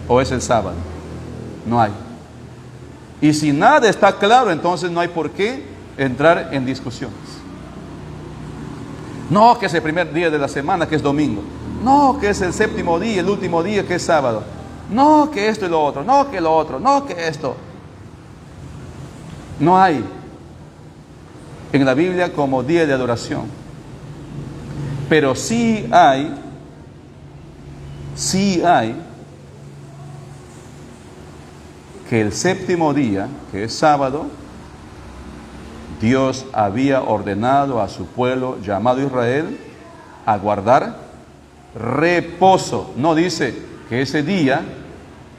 o es el sábado. No hay. Y si nada está claro, entonces no hay por qué entrar en discusiones. No, que es el primer día de la semana, que es domingo. No, que es el séptimo día, el último día, que es sábado. No, que esto y lo otro. No, que lo otro. No, que esto. No hay en la Biblia como día de adoración. Pero sí hay que el séptimo día, que es sábado, Dios había ordenado a su pueblo llamado Israel a guardar reposo. No dice que ese día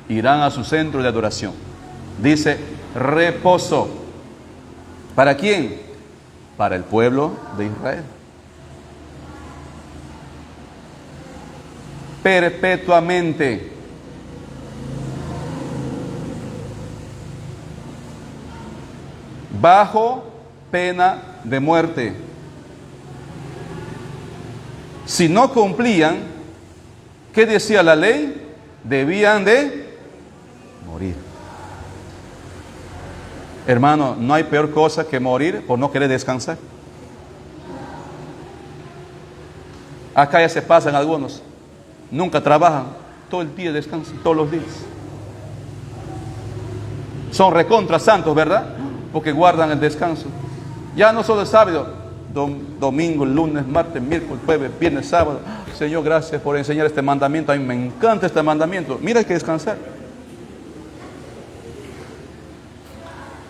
irán a su centro de adoración. Dice reposo. ¿Para quién? Para el pueblo de Israel. Perpetuamente. Bajo pena de muerte. Si no cumplían, ¿qué decía la ley? Debían de morir. Hermano, no hay peor cosa que morir por no querer descansar. Acá ya se pasan algunos, nunca trabajan, todo el día descansan, todos los días. Son recontra santos, ¿verdad? Porque guardan el descanso. Ya no solo el sábado, domingo, lunes, martes, miércoles, jueves, viernes, sábado. Señor, gracias por enseñar este mandamiento. A mí me encanta este mandamiento. Mira, hay que descansar.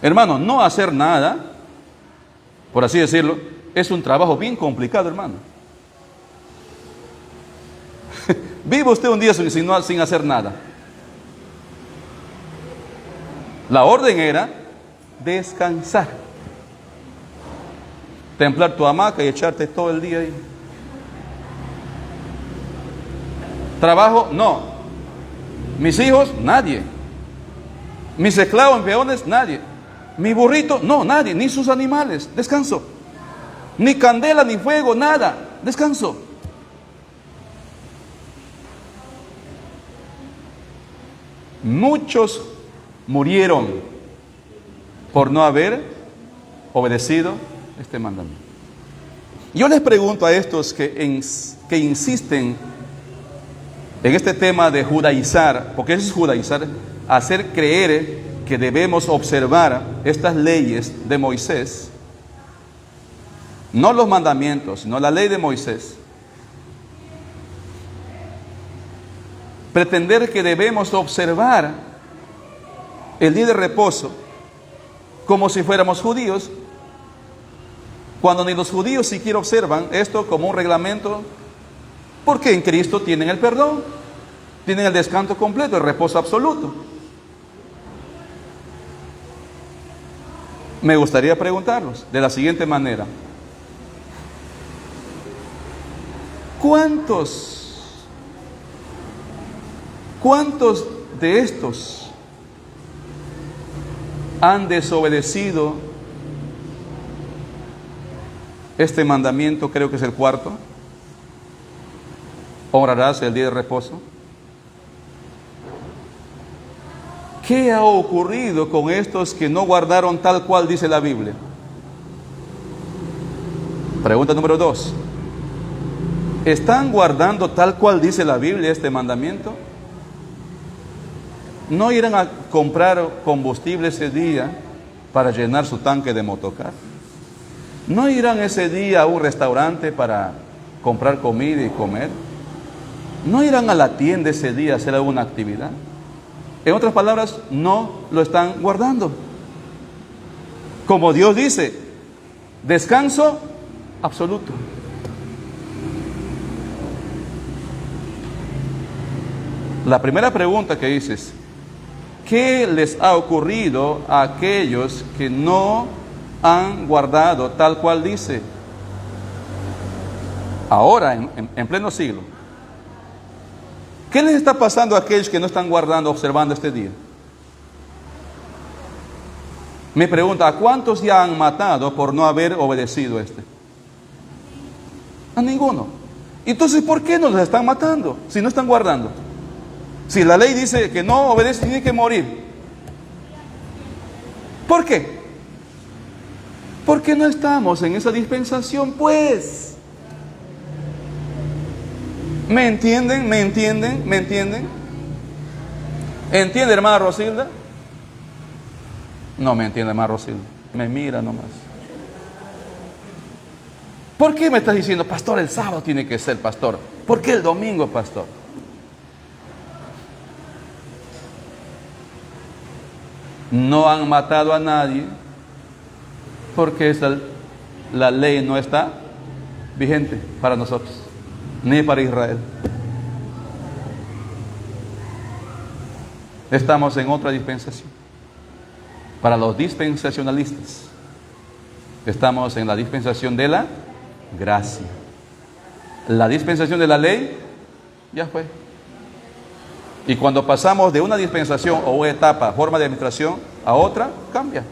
Hermano, no hacer nada, por así decirlo, es un trabajo bien complicado, hermano. Vive usted un día sin hacer nada. La orden era descansar. Templar tu hamaca y echarte todo el día ahí. Trabajo, no. Mis hijos, nadie. Mis esclavos, peones, nadie. Mi burrito, no, nadie. Ni sus animales, descanso. Ni candela, ni fuego, nada, descanso. Muchos murieron por no haber obedecido este mandamiento. Yo les pregunto a estos que insisten en este tema de judaizar, porque eso es judaizar, hacer creer que debemos observar estas leyes de Moisés, no los mandamientos, sino la ley de Moisés. Pretender que debemos observar el día de reposo como si fuéramos judíos, cuando ni los judíos siquiera observan esto como un reglamento, porque en Cristo tienen el perdón, tienen el descanso completo, el reposo absoluto. Me gustaría preguntarlos de la siguiente manera: ¿cuántos de estos han desobedecido este mandamiento? Creo que es el cuarto. Honrarás el día de reposo. ¿Qué ha ocurrido con estos que no guardaron tal cual dice la Biblia? Pregunta número 2. ¿Están guardando tal cual dice la Biblia este mandamiento? ¿No irán a comprar combustible ese día para llenar su tanque de motocar? ¿No irán ese día a un restaurante para comprar comida y comer? ¿No irán a la tienda ese día a hacer alguna actividad? En otras palabras, no lo están guardando. Como Dios dice, descanso absoluto. La primera pregunta que dices: ¿qué les ha ocurrido a aquellos que no han guardado tal cual dice? Ahora, en pleno siglo, ¿qué les está pasando a aquellos que no están guardando, observando este día? Me pregunta: ¿a cuántos ya han matado por no haber obedecido este? A ninguno. Entonces, ¿por qué no los están matando si no están guardando? Si la ley dice que no obedece, tiene que morir. ¿Por qué? Porque no estamos en esa dispensación, pues. ¿Me entienden? ¿Me entienden? ¿Me entienden? ¿Entiende, hermana Rosilda? No me entiende, hermana Rosilda. Me mira nomás. ¿Por qué me estás diciendo, pastor, el sábado tiene que ser, pastor? ¿Por qué el domingo, pastor? No han matado a nadie porque la ley no está vigente para nosotros, ni para Israel. Estamos en otra dispensación. Para los dispensacionalistas, estamos en la dispensación de la gracia. La dispensación de la ley ya fue. Y cuando pasamos de una dispensación o una etapa, forma de administración, a otra, cambia.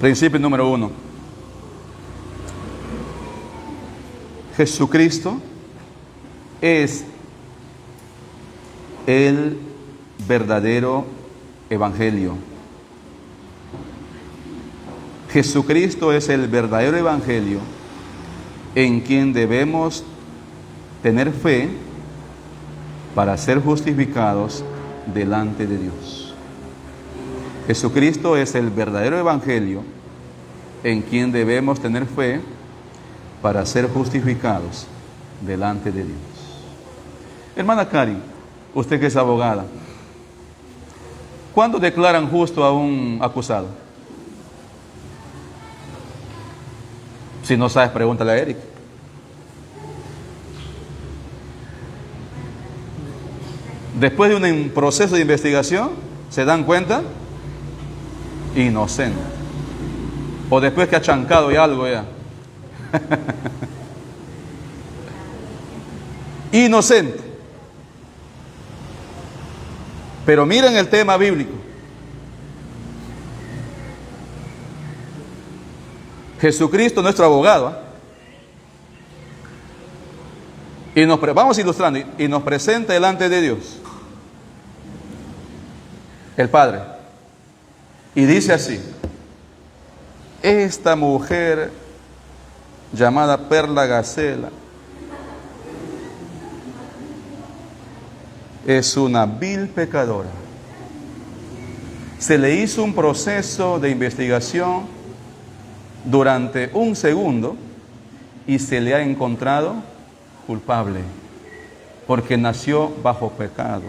Principio número 1. Jesucristo es el verdadero evangelio. Jesucristo es el verdadero evangelio en quien debemos tener fe para ser justificados delante de Dios. Jesucristo es el verdadero evangelio en quien debemos tener fe para ser justificados delante de Dios. Hermana Cari, usted que es abogada, ¿cuándo declaran justo a un acusado? Si no sabes, pregúntale a Eric. Después de un proceso de investigación, se dan cuenta, inocente. O después que ha chancado ya algo ya. Inocente. Pero miren el tema bíblico. Jesucristo, nuestro abogado, y vamos ilustrando, y nos presenta delante de Dios, el Padre, y dice así: esta mujer llamada Perla Gacela es una vil pecadora. Se le hizo un proceso de investigación durante un segundo y se le ha encontrado culpable, porque nació bajo pecado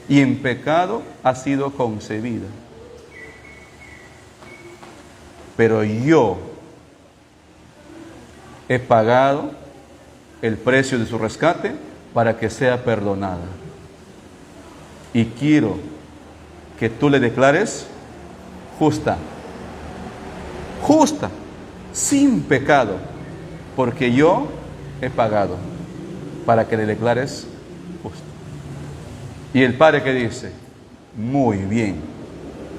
y en pecado ha sido concebida. Pero yo he pagado el precio de su rescate para que sea perdonada. Y quiero que tú le declares justa, justa, sin pecado, porque yo he pagado para que le declares justa. Y el Padre que dice: muy bien,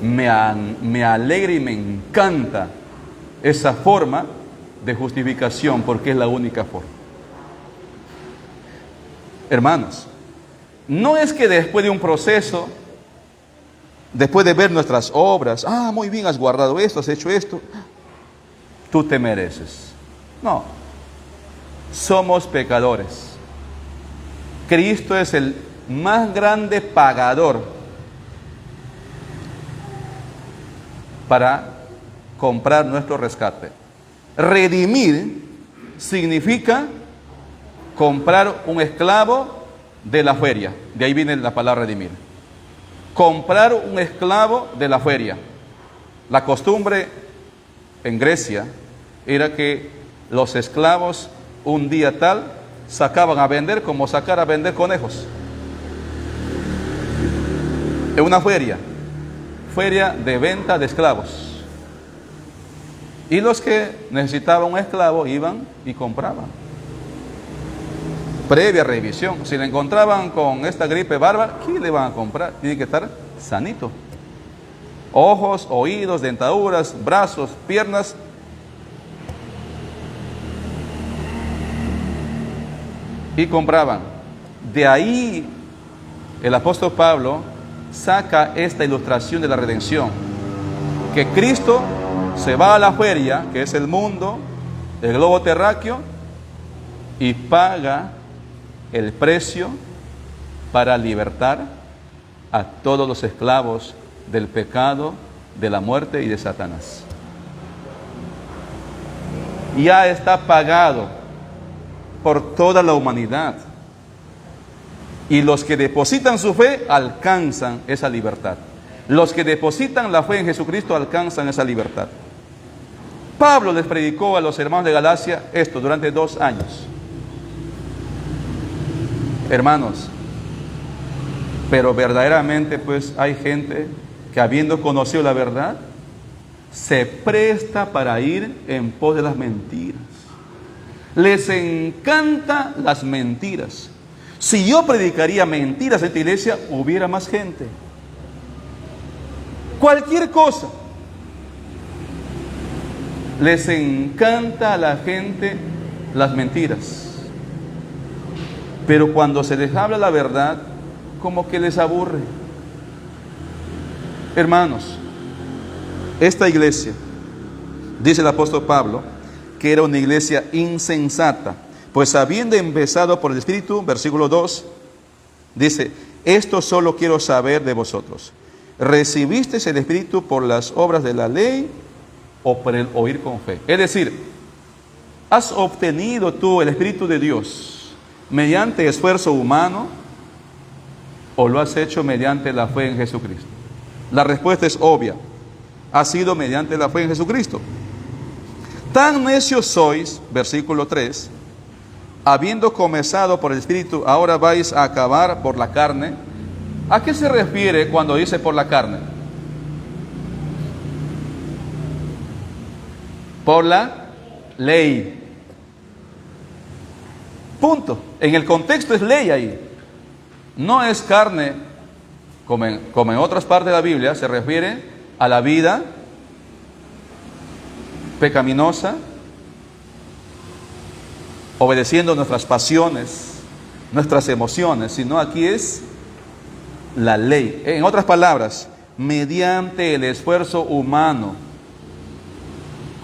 me alegra y me encanta esa forma de justificación, porque es la única forma. Hermanos, no es que después de un proceso, después de ver nuestras obras, muy bien, has guardado esto, has hecho esto, tú te mereces. No, somos pecadores. Cristo es el más grande pagador para comprar nuestro rescate. Redimir significa comprar un esclavo de la feria. De ahí viene la palabra redimir. Comprar un esclavo de la feria. La costumbre en Grecia era que los esclavos un día tal sacaban a vender como sacar a vender conejos. En una feria de venta de esclavos. Y los que necesitaban un esclavo iban y compraban. Previa revisión. Si le encontraban con esta gripe bárbara, ¿qué le van a comprar? Tiene que estar sanito. Ojos, oídos, dentaduras, brazos, piernas. Y compraban. De ahí el apóstol Pablo saca esta ilustración de la redención. Que Cristo se va a la feria, que es el mundo, el globo terráqueo, y paga el precio para libertar a todos los esclavos del pecado, de la muerte y de Satanás. Ya está pagado por toda la humanidad. Y los que depositan su fe alcanzan esa libertad. Los que depositan la fe en Jesucristo alcanzan esa libertad. Pablo les predicó a los hermanos de Galacia esto durante 2 años. Hermanos, pero verdaderamente pues hay gente que habiendo conocido la verdad, se presta para ir en pos de las mentiras. Les encanta las mentiras. Si yo predicaría mentiras en esta iglesia, hubiera más gente. Cualquier cosa. Les encanta a la gente las mentiras. Pero cuando se les habla la verdad, como que les aburre. Hermanos, esta iglesia, dice el apóstol Pablo, que era una iglesia insensata, pues habiendo empezado por el Espíritu, versículo 2, dice: esto solo quiero saber de vosotros. ¿Recibisteis el Espíritu por las obras de la ley o por el oír con fe? Es decir, ¿has obtenido tú el Espíritu de Dios mediante esfuerzo humano o lo has hecho mediante la fe en Jesucristo? La respuesta es obvia. Ha sido mediante la fe en Jesucristo. Tan necios sois, versículo 3, habiendo comenzado por el Espíritu, ahora vais a acabar por la carne. ¿A qué se refiere cuando dice por la carne? Por la ley. Punto. En el contexto es ley ahí. No es carne, como en otras partes de la Biblia, se refiere a la vida pecaminosa, obedeciendo nuestras pasiones, nuestras emociones, sino aquí es la ley. En otras palabras, mediante el esfuerzo humano,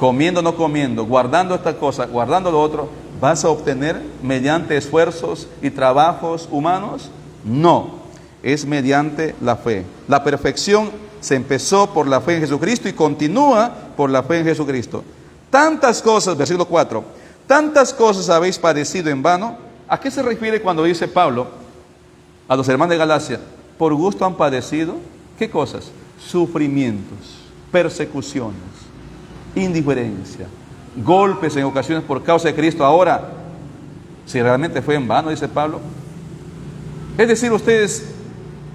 comiendo o no comiendo, guardando esta cosa, guardando lo otro, ¿vas a obtener mediante esfuerzos y trabajos humanos? No, es mediante la fe. La perfección se empezó por la fe en Jesucristo y continúa por la fe en Jesucristo. Tantas cosas, versículo 4, tantas cosas habéis padecido en vano. ¿A qué se refiere cuando dice Pablo a los hermanos de Galacia? Por gusto han padecido, ¿qué cosas? Sufrimientos, persecuciones, indiferencia, golpes en ocasiones por causa de Cristo. Ahora, si realmente fue en vano, dice Pablo. Es decir, ustedes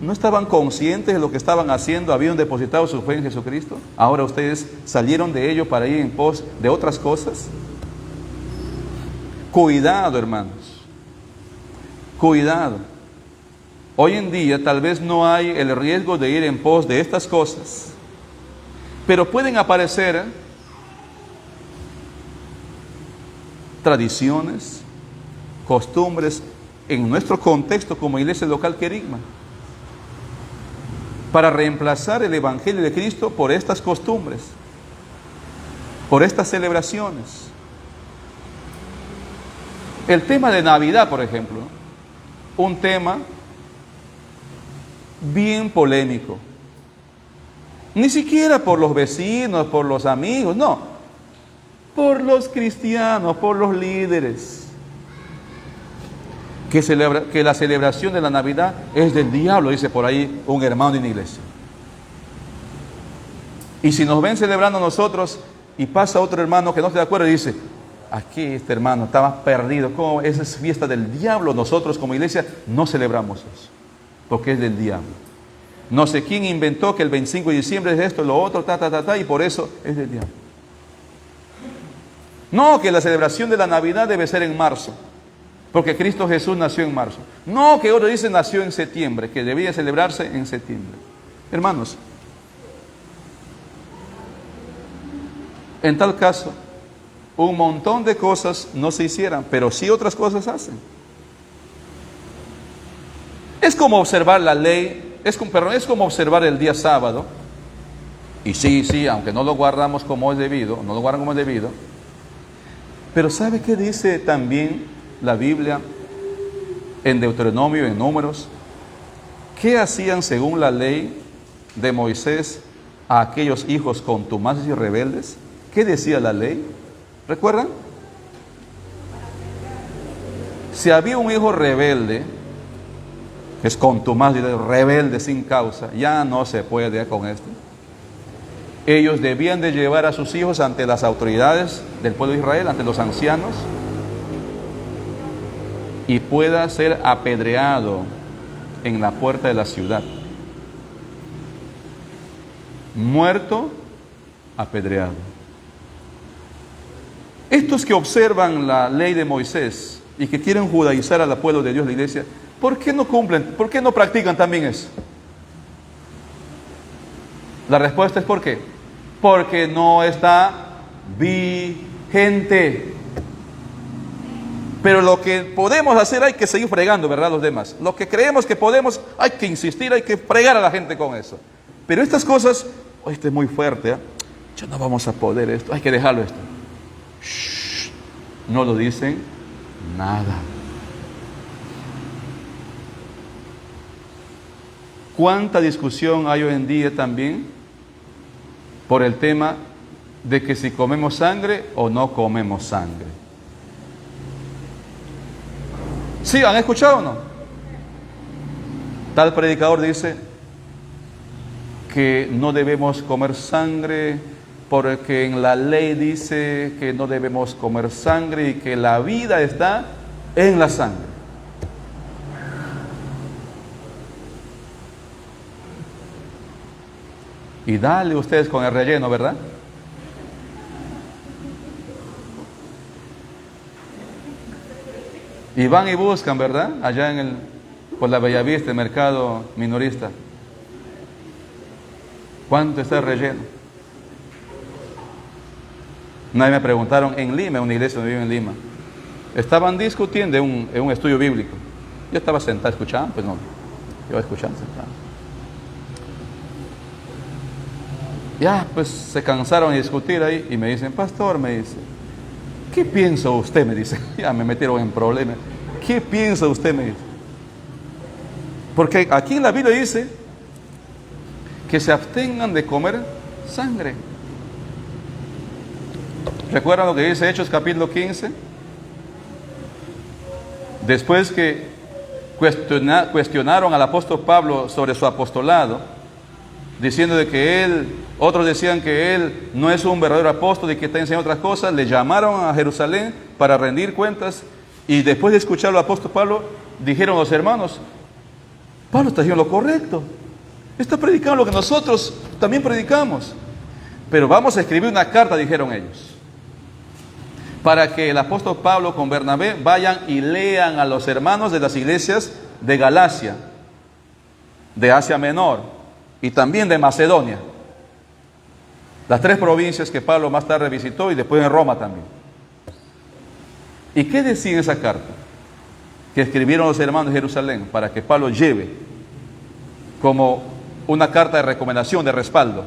no estaban conscientes de lo que estaban haciendo, habían depositado su fe en Jesucristo. Ahora ustedes salieron de ello para ir en pos de otras cosas. Cuidado, hermanos. Cuidado. Hoy en día tal vez no hay el riesgo de ir en pos de estas cosas, pero pueden aparecer tradiciones, costumbres en nuestro contexto como iglesia local Querigma, para reemplazar el Evangelio de Cristo por estas costumbres, por estas celebraciones. El tema de Navidad, por ejemplo, un tema bien polémico. Ni siquiera por los vecinos, por los amigos, no. Por los cristianos, por los líderes. Que la celebración de la Navidad es del diablo, dice por ahí un hermano de una iglesia. Y si nos ven celebrando nosotros y pasa otro hermano que no está de acuerdo y dice, aquí este hermano estaba perdido, ¿cómo? Esa es fiesta del diablo. Nosotros como iglesia no celebramos eso, porque es del diablo. No sé quién inventó que el 25 de diciembre es esto, lo otro, y por eso es del diablo. No, que la celebración de la Navidad debe ser en marzo, porque Cristo Jesús nació en marzo. No, que otro dice nació en septiembre, que debía celebrarse en septiembre. Hermanos, en tal caso, un montón de cosas no se hicieran, pero sí otras cosas hacen. Es como observar la ley, es como observar el día sábado. Y sí, aunque no lo guardamos como es debido, no lo guardan como es debido. Pero ¿sabe qué dice también la Biblia en Deuteronomio, en Números? ¿Qué hacían según la ley de Moisés a aquellos hijos contumaces y rebeldes? ¿Qué decía la ley? ¿Recuerdan? Si había un hijo rebelde, que es contumaz y rebelde sin causa, ya no se puede con esto. Ellos debían de llevar a sus hijos ante las autoridades del pueblo de Israel, ante los ancianos, y pueda ser apedreado en la puerta de la ciudad. Muerto, apedreado. Estos que observan la ley de Moisés y que quieren judaizar al pueblo de Dios, la iglesia, ¿por qué no cumplen? ¿Por qué no practican también eso? La respuesta es ¿por qué? Porque no está vigente. Pero lo que podemos hacer hay que seguir fregando, ¿verdad? Los demás. Lo que creemos que podemos, hay que insistir, hay que fregar a la gente con eso. Pero estas cosas, esto es muy fuerte, ¿eh? Ya no vamos a poder esto, hay que dejarlo esto. Shh, no lo dicen nada. ¿Cuánta discusión hay hoy en día también por el tema de que si comemos sangre o no comemos sangre? ¿Sí? ¿Han escuchado o no? Tal predicador dice que no debemos comer sangre porque en la ley dice que no debemos comer sangre y que la vida está en la sangre. Y dale ustedes con el relleno, ¿verdad? Y van y buscan, ¿verdad? Allá por la Bellavista, el mercado minorista. ¿Cuánto está el relleno? Nadie me preguntaron en Lima, en una iglesia donde vivo en Lima. Estaban discutiendo en un estudio bíblico. Yo estaba sentado escuchando, pues no. Yo escuchando, sentado. Ya, pues se cansaron de discutir ahí y me dicen, pastor, me dice, ¿qué piensa usted? Me dice, ya me metieron en problemas. ¿Qué piensa usted? Me dice. Porque aquí en la Biblia dice que se abstengan de comer sangre. ¿Recuerdan lo que dice Hechos capítulo 15? Después que cuestionaron al apóstol Pablo sobre su apostolado, diciendo de que otros decían que él no es un verdadero apóstol y que está enseñando otras cosas, le llamaron a Jerusalén para rendir cuentas, y después de escuchar al apóstol Pablo, dijeron los hermanos, Pablo está haciendo lo correcto, está predicando lo que nosotros también predicamos, pero vamos a escribir una carta, dijeron ellos, para que el apóstol Pablo con Bernabé vayan y lean a los hermanos de las iglesias de Galacia, de Asia Menor y también de Macedonia, las 3 provincias que Pablo más tarde visitó, y después en Roma también. ¿Y qué decía en esa carta? Que escribieron los hermanos de Jerusalén para que Pablo lleve como una carta de recomendación, de respaldo,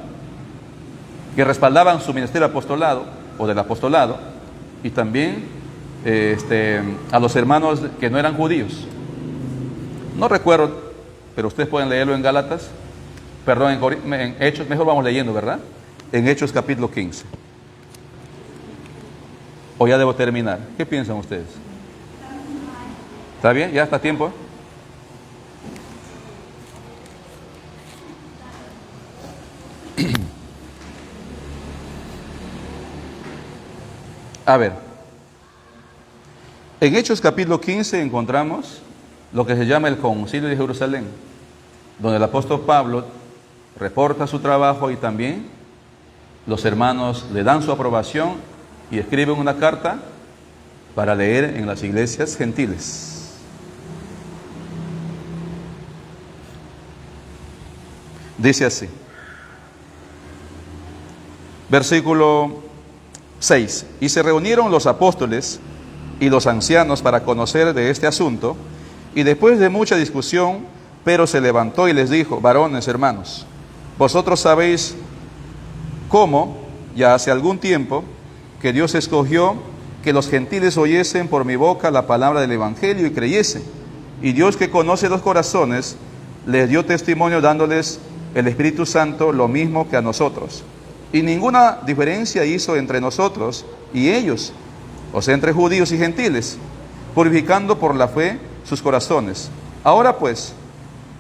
que respaldaban su ministerio apostolado o del apostolado, y también a los hermanos que no eran judíos. No recuerdo, pero ustedes pueden leerlo en Gálatas, perdón, en Hechos, mejor vamos leyendo, ¿verdad? En Hechos capítulo 15. ¿O ya debo terminar? ¿Qué piensan ustedes? ¿Está bien? ¿Ya está a tiempo? A ver, en Hechos capítulo 15 encontramos lo que se llama el Concilio de Jerusalén, donde el apóstol Pablo reporta su trabajo y también los hermanos le dan su aprobación y escriben una carta para leer en las iglesias gentiles. Dice así, versículo 6, y se reunieron los apóstoles y los ancianos para conocer de este asunto, y después de mucha discusión, Pedro se levantó y les dijo, varones, hermanos, vosotros sabéis cómo, ya hace algún tiempo, que Dios escogió que los gentiles oyesen por mi boca la palabra del evangelio y creyesen, y Dios, que conoce los corazones, les dio testimonio dándoles el Espíritu Santo lo mismo que a nosotros. Y ninguna diferencia hizo entre nosotros y ellos, o sea, entre judíos y gentiles, purificando por la fe sus corazones. Ahora pues,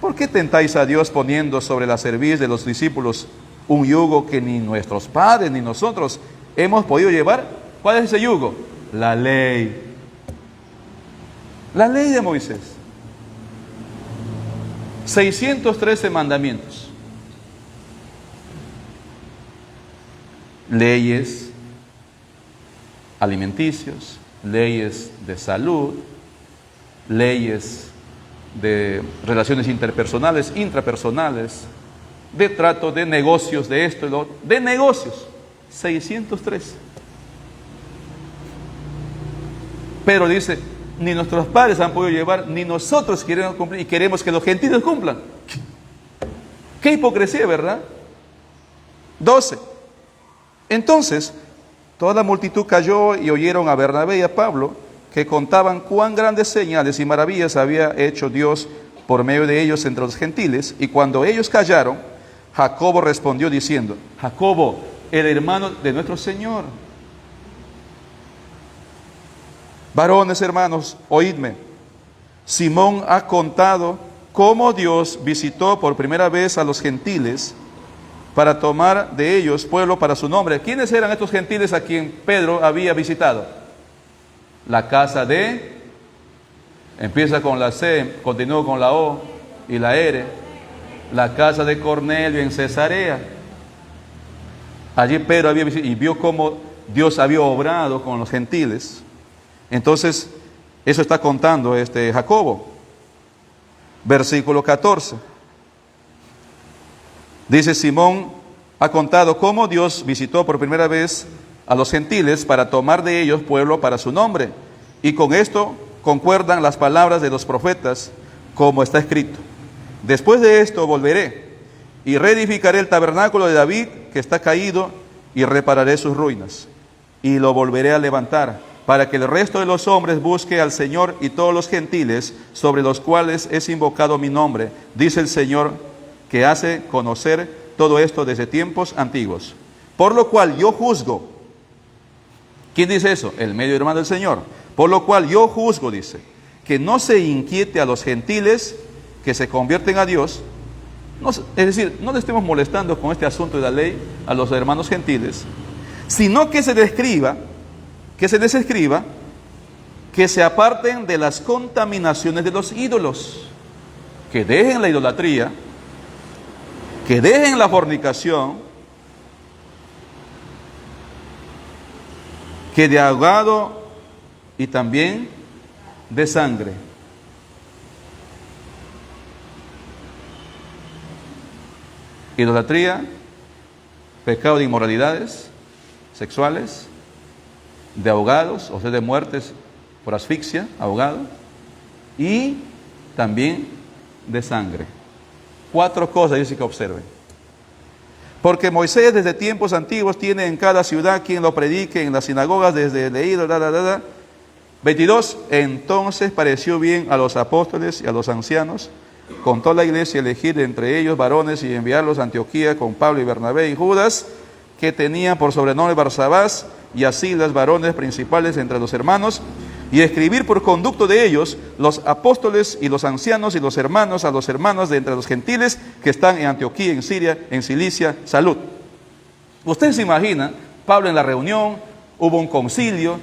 ¿por qué tentáis a Dios poniendo sobre la cerviz de los discípulos un yugo que ni nuestros padres ni nosotros hemos podido llevar? ¿Cuál es ese yugo? La ley. La ley de Moisés. 613 mandamientos. Leyes alimenticios, leyes de salud, leyes de relaciones interpersonales, intrapersonales, de trato, de negocios, de esto y lo otro, de negocios, 603. Pero dice, ni nuestros padres han podido llevar, ni nosotros queremos cumplir, y queremos que los gentiles cumplan. Qué hipocresía, ¿verdad? 12. Entonces, toda la multitud cayó y oyeron a Bernabé y a Pablo, que contaban cuán grandes señales y maravillas había hecho Dios por medio de ellos entre los gentiles. Y cuando ellos callaron, Jacobo respondió diciendo, Jacobo, el hermano de nuestro Señor. Varones, hermanos, oídme. Simón ha contado cómo Dios visitó por primera vez a los gentiles para tomar de ellos pueblo para su nombre. ¿Quiénes eran estos gentiles a quien Pedro había visitado? La casa de, empieza con la C, continúa con la O y la R, la casa de Cornelio en Cesarea. Allí Pedro había visitado y vio cómo Dios había obrado con los gentiles. Entonces, eso está contando Jacobo. Versículo 14. Dice: Simón ha contado cómo Dios visitó por primera vez a los gentiles para tomar de ellos pueblo para su nombre. Y con esto concuerdan las palabras de los profetas, como está escrito: después de esto volveré y reedificaré el tabernáculo de David que está caído y repararé sus ruinas y lo volveré a levantar, para que el resto de los hombres busque al Señor y todos los gentiles sobre los cuales es invocado mi nombre, dice el Señor, que hace conocer todo esto desde tiempos antiguos. Por lo cual yo juzgo. ¿Quién dice eso? El medio hermano del Señor. Por lo cual yo juzgo, dice, que no se inquiete a los gentiles que se convierten a Dios. No, es decir, no le estemos molestando con este asunto de la ley a los hermanos gentiles, sino que se les escriba, que se aparten de las contaminaciones de los ídolos, que dejen la idolatría, que dejen la fornicación, que de ahogado y también de sangre. Idolatría, pecado de inmoralidades sexuales, de ahogados, o sea, de muertes por asfixia, ahogado, y también de sangre. 4 cosas dice que observen. Porque Moisés desde tiempos antiguos tiene en cada ciudad quien lo predique, en las sinagogas desde leído, 22. Entonces pareció bien a los apóstoles y a los ancianos, con toda la iglesia, elegir entre ellos varones y enviarlos a Antioquía con Pablo y Bernabé y Judas, que tenían por sobrenombre Barsabás, y así las varones principales entre los hermanos, y escribir por conducto de ellos los apóstoles y los ancianos y los hermanos a los hermanos de entre los gentiles que están en Antioquía, en Siria, en Cilicia, salud. Ustedes se imaginan, Pablo en la reunión, hubo un concilio,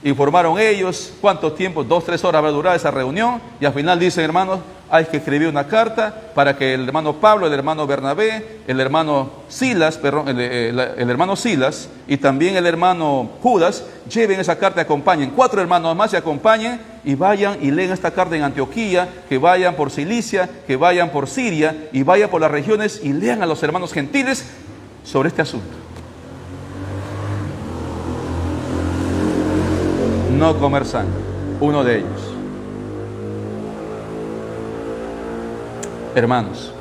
informaron ellos, ¿cuánto tiempo? 2-3 horas va a durar esa reunión, y al final dicen, hermanos, hay que escribir una carta para que el hermano Pablo, el hermano Bernabé, el hermano Silas, el hermano Silas y también el hermano Judas lleven esa carta y acompañen. 4 hermanos más se acompañen y vayan y leen esta carta en Antioquía, que vayan por Cilicia, que vayan por Siria y vayan por las regiones y lean a los hermanos gentiles sobre este asunto. No comer sangre, uno de ellos. Hermanos,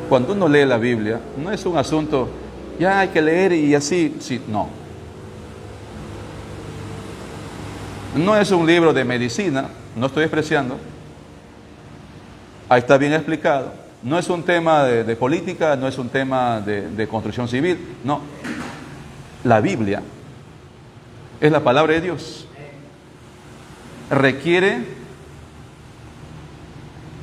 cuando uno lee la Biblia, no es un asunto, ya hay que leer y así, sí, no. No es un libro de medicina, no estoy despreciando, ahí está bien explicado. No es un tema de política, no es un tema de construcción civil, no. La Biblia es la palabra de Dios. Requiere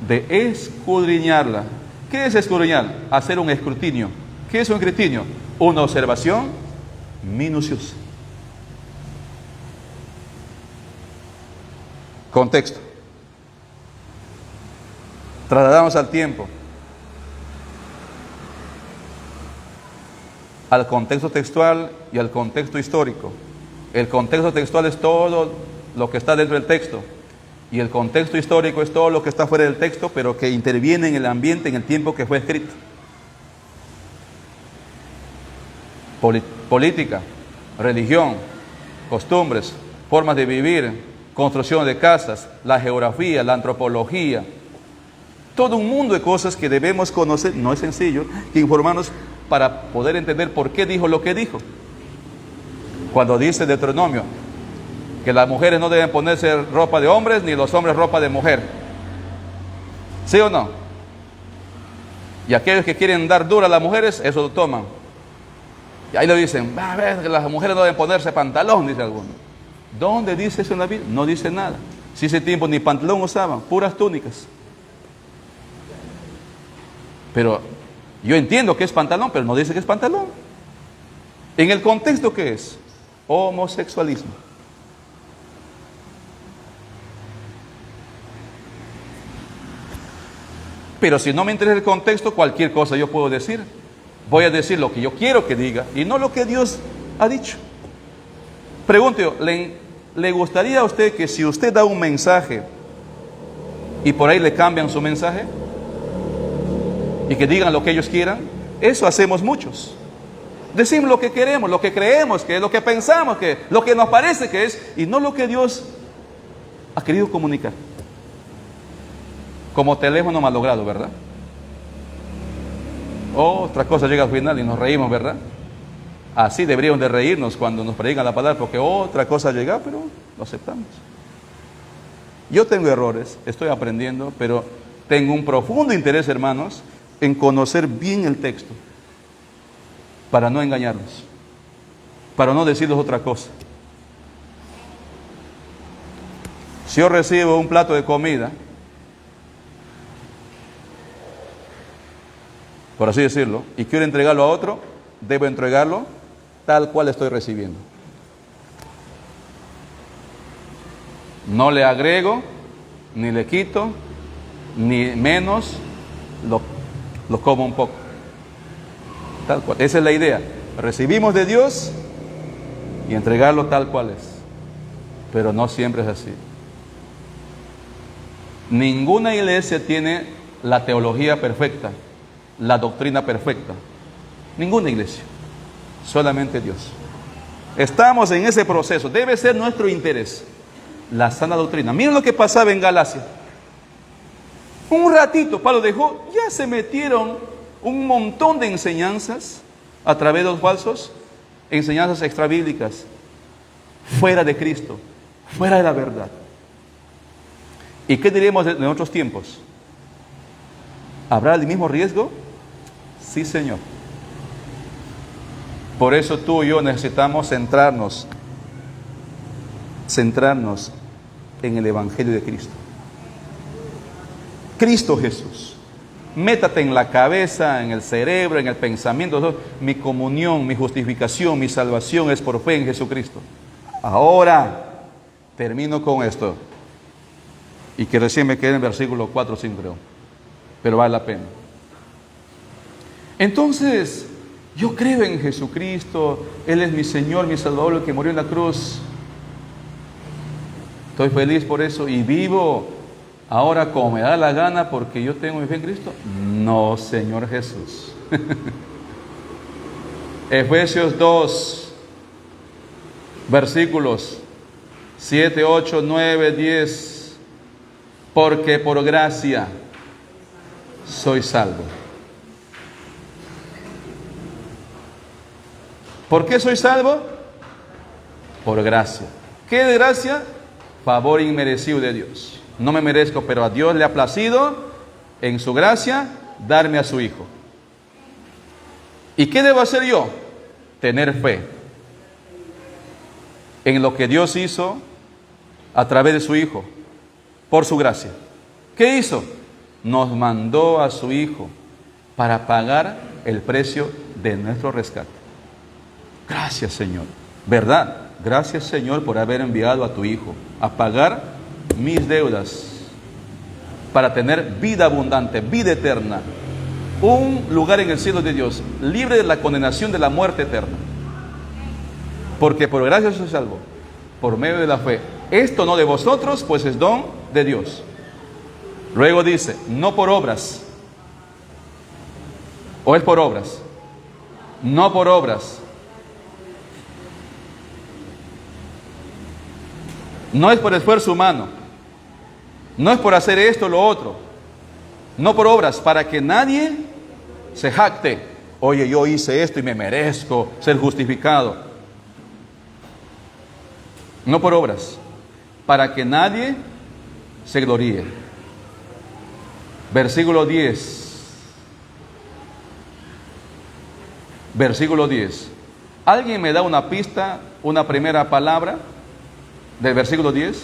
de escudriñarla. ¿Qué es escudriñar? Hacer un escrutinio. ¿Qué es un escrutinio? Una observación minuciosa. Contexto. Trasladamos al tiempo, al contexto textual y al contexto histórico. El contexto textual es todo lo que está dentro del texto, y el contexto histórico es todo lo que está fuera del texto, pero que interviene en el ambiente, en el tiempo que fue escrito. Política, religión, costumbres, formas de vivir, construcción de casas, la geografía, la antropología, todo un mundo de cosas que debemos conocer. No es sencillo, que informarnos para poder entender por qué dijo lo que dijo. Cuando dice Deuteronomio que las mujeres no deben ponerse ropa de hombres, ni los hombres ropa de mujer. ¿Sí o no? Y aquellos que quieren dar dura a las mujeres, eso lo toman. Y ahí lo dicen, a ver, que las mujeres no deben ponerse pantalón, dice alguno. ¿Dónde dice eso en la Biblia? No dice nada. Si ese tiempo ni pantalón usaban, puras túnicas. Pero Yo entiendo que es pantalón, pero no dice que es pantalón. En el contexto, ¿qué es? Homosexualismo. Pero si no me interesa el contexto, cualquier cosa yo puedo decir. Voy a decir lo que yo quiero que diga y no lo que Dios ha dicho. Pregunte, ¿le gustaría a usted que si usted da un mensaje y por ahí le cambian su mensaje y que digan lo que ellos quieran? Eso hacemos muchos. Decimos lo que queremos, lo que creemos que es, lo que pensamos que es, lo que nos parece que es, y no lo que Dios ha querido comunicar. Como teléfono malogrado, ¿verdad? Otra cosa llega al final y nos reímos, ¿verdad? Así deberíamos de reírnos cuando nos predican la palabra, porque otra cosa llega, pero lo aceptamos. Yo tengo errores, estoy aprendiendo, pero tengo un profundo interés, hermanos, en conocer bien el texto, para no engañarlos, para no decirles otra cosa. Si yo recibo un plato de comida, por así decirlo, y quiero entregarlo a otro, debo entregarlo tal cual estoy recibiendo. No le agrego, ni le quito, ni menos, lo como un poco. Tal cual. Esa es la idea. Recibimos de Dios y entregarlo tal cual es. Pero no siempre es así. Ninguna iglesia tiene la teología perfecta, la doctrina perfecta. Ninguna iglesia. Solamente Dios. Estamos en ese proceso. Debe ser nuestro interés. La sana doctrina. Miren lo que pasaba en Galacia. Un ratito Pablo dejó, ya se metieron un montón de enseñanzas a través de los falsos, enseñanzas extrabíblicas, fuera de Cristo, fuera de la verdad. ¿Y qué diremos en otros tiempos? ¿Habrá el mismo riesgo? Sí, Señor. Por eso tú y yo necesitamos centrarnos en el Evangelio de Cristo. Cristo Jesús. Métate en la cabeza, en el cerebro, en el pensamiento. Mi comunión, mi justificación, mi salvación es por fe en Jesucristo. Ahora termino con esto. Y que recién me quede en el versículo 4 o 5, creo. Pero vale la pena. Entonces, yo creo en Jesucristo. Él es mi Señor, mi Salvador, el que murió en la cruz. Estoy feliz por eso y vivo ahora como me da la gana porque yo tengo mi fe en Cristo. No, Señor Jesús. Efesios 2, versículos 7, 8, 9, 10. Porque por gracia soy salvo. ¿Por qué soy salvo? Por gracia. ¿Qué de gracia? Favor inmerecido de Dios. No me merezco, pero a Dios le ha placido, en su gracia, darme a su Hijo. ¿Y qué debo hacer yo? Tener fe en lo que Dios hizo a través de su Hijo, por su gracia. ¿Qué hizo? Nos mandó a su Hijo para pagar el precio de nuestro rescate. Gracias, Señor. ¿Verdad? Gracias, Señor, por haber enviado a tu Hijo a pagar mis deudas para tener vida abundante, vida eterna, un lugar en el cielo de Dios, libre de la condenación de la muerte eterna. Porque por gracia soy salvo, por medio de la fe. Esto no de vosotros, pues es don de Dios. Luego dice, no por obras. ¿O es por obras? No por obras. No es por esfuerzo humano. No es por hacer esto o lo otro. No por obras, para que nadie se jacte. Oye, yo hice esto y me merezco ser justificado. No por obras, para que nadie se gloríe. Versículo 10. Versículo 10. ¿Alguien me da una pista, una primera palabra del versículo 10?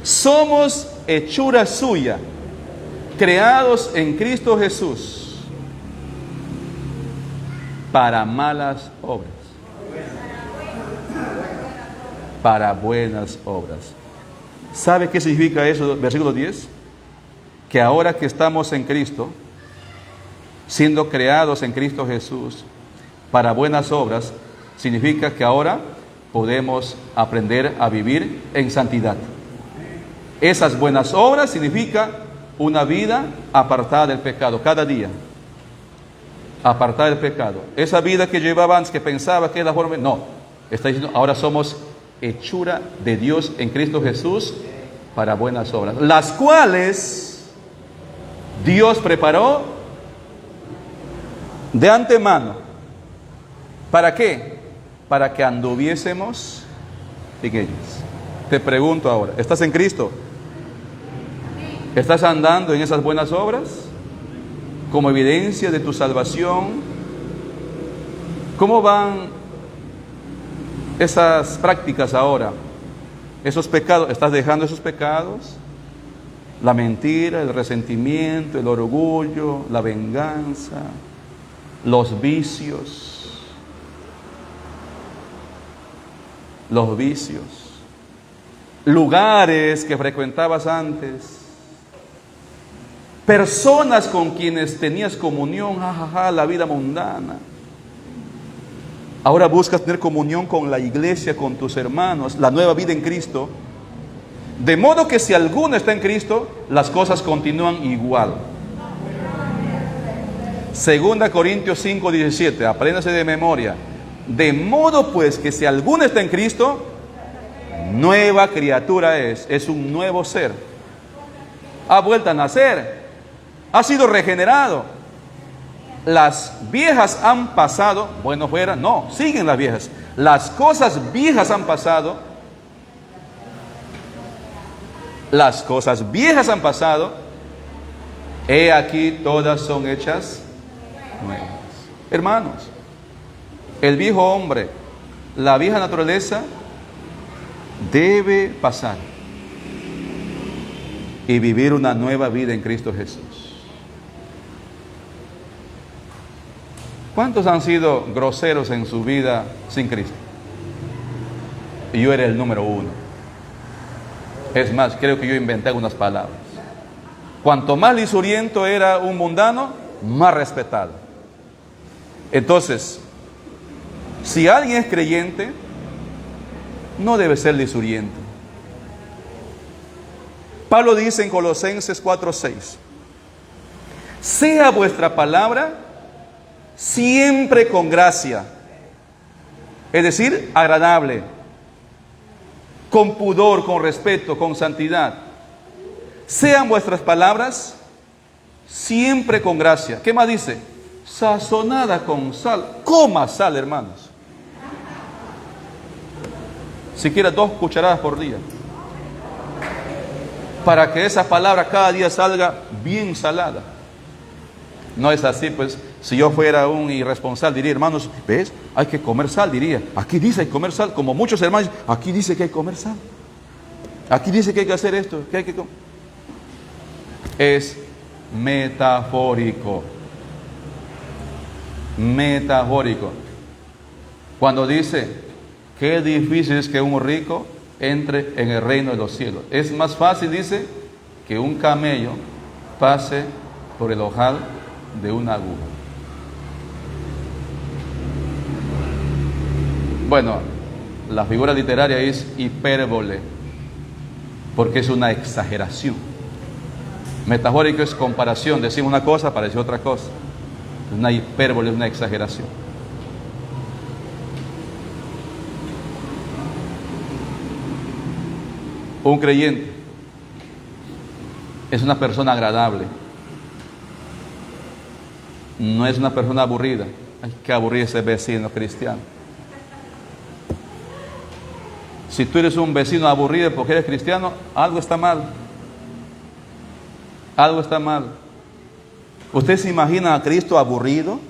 Somos hechura suya, creados en Cristo Jesús, para malas obras. Para buenas obras. ¿Sabe qué significa eso, versículo 10? Que ahora que estamos en Cristo, siendo creados en Cristo Jesús para buenas obras, significa que ahora podemos aprender a vivir en santidad. Esas buenas obras significa una vida apartada del pecado, cada día. Apartada del pecado. Esa vida que llevaba antes, que pensaba que es la forma, no. Está diciendo, ahora somos hechura de Dios en Cristo Jesús para buenas obras, las cuales Dios preparó de antemano. ¿Para qué? Para que anduviésemos en ellas. Te pregunto ahora, ¿estás en Cristo? ¿Estás andando en esas buenas obras como evidencia de tu salvación? ¿Cómo van esas prácticas ahora? Esos pecados, ¿estás dejando esos pecados? La mentira, el resentimiento, el orgullo, la venganza, los vicios. Los vicios. Lugares que frecuentabas antes. Personas con quienes tenías comunión, la vida mundana. Ahora buscas tener comunión con la iglesia, con tus hermanos, la nueva vida en Cristo. De modo que si alguno está en Cristo, las cosas continúan igual. 2 Corintios 5:17, apréndase de memoria. De modo pues que si alguno está en Cristo, nueva criatura es un nuevo ser. Ha vuelto a nacer, ha sido regenerado. Las viejas han pasado, bueno fuera, no, siguen las viejas. Las cosas viejas han pasado. Las cosas viejas han pasado. He aquí todas son hechas nuevas. Hermanos, el viejo hombre, la vieja naturaleza debe pasar y vivir una nueva vida en Cristo Jesús. ¿Cuántos han sido groseros en su vida sin Cristo? Y yo era el número 1. Es más, creo que yo inventé algunas palabras. Cuanto más lisuriento era un mundano, más respetado. Entonces, si alguien es creyente, no debe ser lisuriento. Pablo dice en Colosenses 4:6: sea vuestra palabra siempre con gracia, es decir, agradable, con pudor, con respeto, con santidad. Sean vuestras palabras siempre con gracia. ¿Qué más dice? Sazonada con sal. Coma sal, hermanos. Siquiera 2 cucharadas por día, para que esa palabra cada día salga bien salada. No es así, pues. Si yo fuera un irresponsable, diría, hermanos, ¿ves? Hay que comer sal, diría. Aquí dice hay que comer sal. Como muchos hermanos, aquí dice que hay que comer sal. Aquí dice que hay que hacer esto, que hay que comer. Es metafórico. Metafórico. Cuando dice, qué difícil es que un rico entre en el reino de los cielos. Es más fácil, dice, que un camello pase por el ojal de una aguja. Bueno, la figura literaria es hipérbole, porque es una exageración. Metafórico es comparación, decimos una cosa para decir otra cosa. Una hipérbole es una exageración. Un creyente es una persona agradable, no es una persona aburrida. Ay, qué aburrido ese vecino cristiano. Si tú eres un vecino aburrido porque eres cristiano, algo está mal. Algo está mal. ¿Usted se imagina a Cristo aburrido?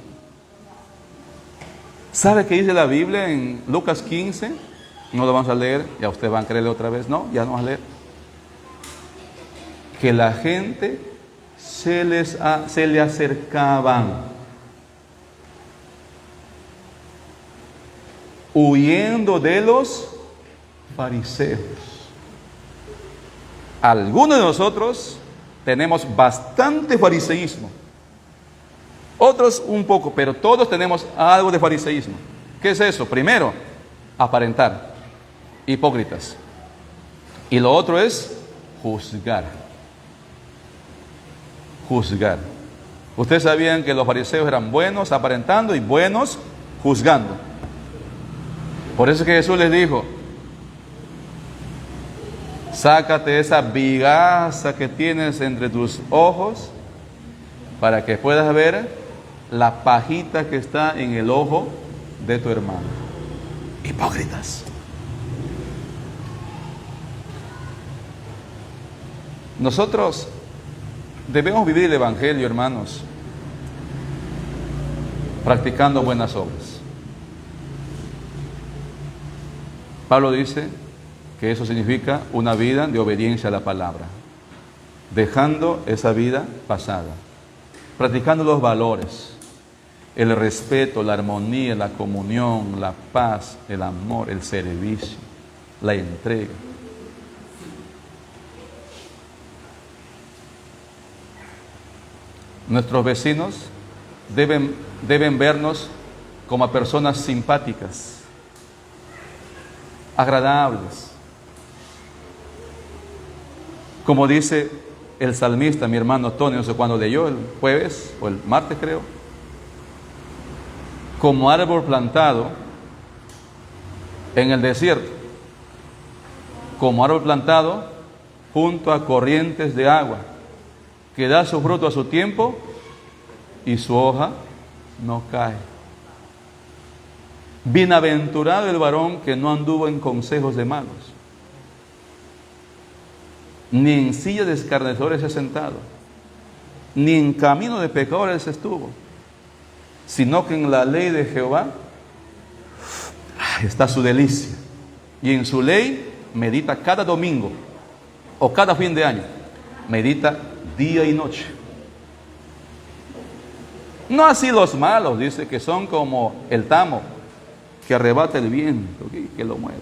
¿Sabe qué dice la Biblia en Lucas 15? No lo vamos a leer, ya ustedes van a creerle otra vez. No, ya no vamos a leer. Que la gente se le acercaban huyendo de los fariseos. Algunos de nosotros tenemos bastante fariseísmo, otros un poco, pero todos tenemos algo de fariseísmo. ¿Qué es eso? Primero, aparentar, hipócritas. Y lo otro es juzgar. Juzgar. Ustedes sabían que los fariseos eran buenos aparentando y buenos juzgando. Por eso es que Jesús les dijo: sácate esa vigaza que tienes entre tus ojos para que puedas ver la pajita que está en el ojo de tu hermano. Hipócritas. Nosotros debemos vivir el Evangelio, hermanos, practicando buenas obras. Pablo dice que eso significa una vida de obediencia a la palabra, dejando esa vida pasada, practicando los valores, el respeto, la armonía, la comunión, la paz, el amor, el servicio, la entrega. Nuestros vecinos deben vernos como a personas simpáticas, agradables. Como dice el salmista, mi hermano Tony, no sé cuándo leyó, el jueves o el martes creo: como árbol plantado en el desierto, como árbol plantado junto a corrientes de agua, que da su fruto a su tiempo y su hoja no cae. Bienaventurado el varón que no anduvo en consejos de malos, ni en silla de escarnecedores se ha sentado, ni en camino de pecadores estuvo, sino que en la ley de Jehová está su delicia, y en su ley medita cada domingo o cada fin de año, medita día y noche. No así los malos, dice, que son como el tamo que arrebata el viento, que lo mueve.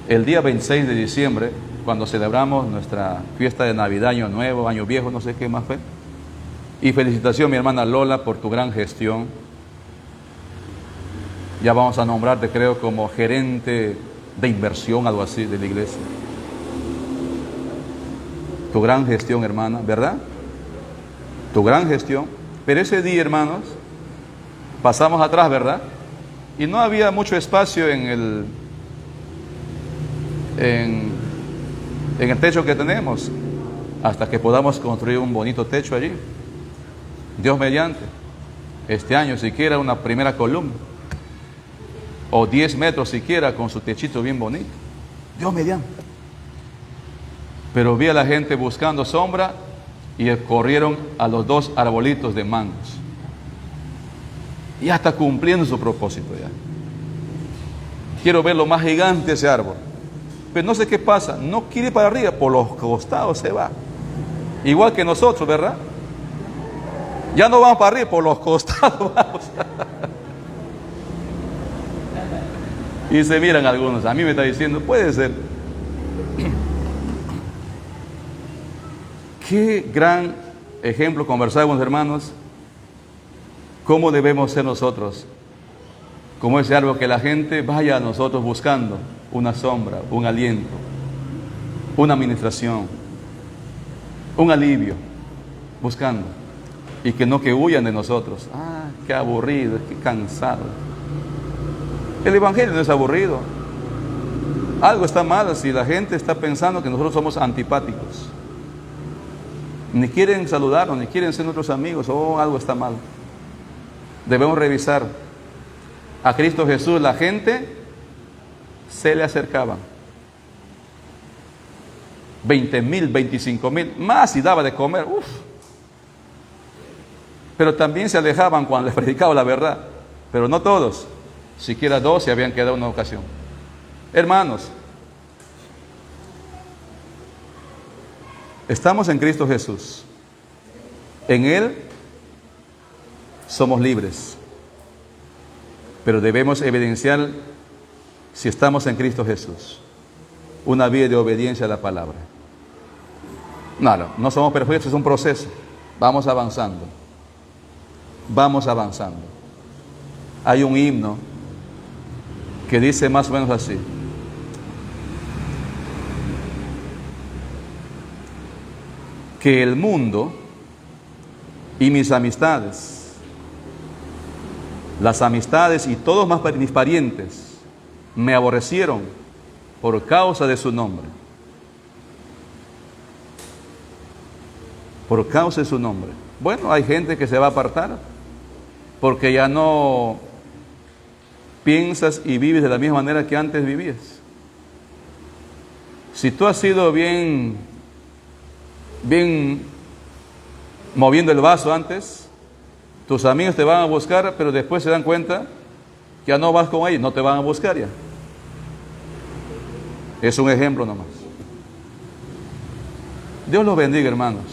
El día 26 de diciembre, cuando celebramos nuestra fiesta de Navidad, Año Nuevo, Año Viejo, no sé qué más fue. Y felicitación, mi hermana Lola, por tu gran gestión. Ya vamos a nombrarte, creo, como gerente de inversión, algo así, de la iglesia. Tu gran gestión, hermana, ¿verdad? Tu gran gestión. Pero ese día, hermanos, pasamos atrás, ¿verdad? Y no había mucho espacio en el techo que tenemos, hasta que podamos construir un bonito techo allí. Dios mediante, este año siquiera una primera columna, o 10 metros siquiera, con su techito bien bonito. Dios mediante. Pero vi a la gente buscando sombra y corrieron a los 2 arbolitos de mangos. Ya está cumpliendo su propósito ya. Quiero ver lo más gigante ese árbol. Pero no sé qué pasa, no quiere ir para arriba, por los costados se va. Igual que nosotros, ¿verdad? Ya no vamos para arriba, por los costados vamos. Y se miran algunos. A mí me está diciendo, puede ser. Qué gran ejemplo conversábamos, hermanos, cómo debemos ser nosotros, como ese árbol, que la gente vaya a nosotros buscando una sombra, un aliento, una administración, un alivio, buscando, y que no que huyan de nosotros. Ah, qué aburrido, qué cansado. El Evangelio no es aburrido. Algo está mal si la gente está pensando que nosotros somos antipáticos. Ni quieren saludarnos, ni quieren ser nuestros amigos. Algo está mal. Debemos revisar. A Cristo Jesús la gente se le acercaba. 20,000, 25,000, más si daba de comer. Pero también se alejaban cuando les predicaba la verdad. Pero no todos. Siquiera 2 se habían quedado en una ocasión. Hermanos, estamos en Cristo Jesús. En Él somos libres. pero debemos evidenciar, si estamos en Cristo Jesús, una vida de obediencia a la palabra. No somos perfectos, es un proceso. Vamos avanzando. Vamos avanzando. Hay un himno que dice más o menos así: que el mundo y mis amistades, las amistades y todos mis parientes me aborrecieron por causa de su nombre. Por causa de su nombre. Bueno, hay gente que se va a apartar porque ya no piensas y vives de la misma manera que antes vivías. Si tú has sido bien moviendo el vaso antes, tus amigos te van a buscar, pero después se dan cuenta que ya no vas con ellos, no te van a buscar ya. Es un ejemplo nomás. Dios los bendiga, hermanos.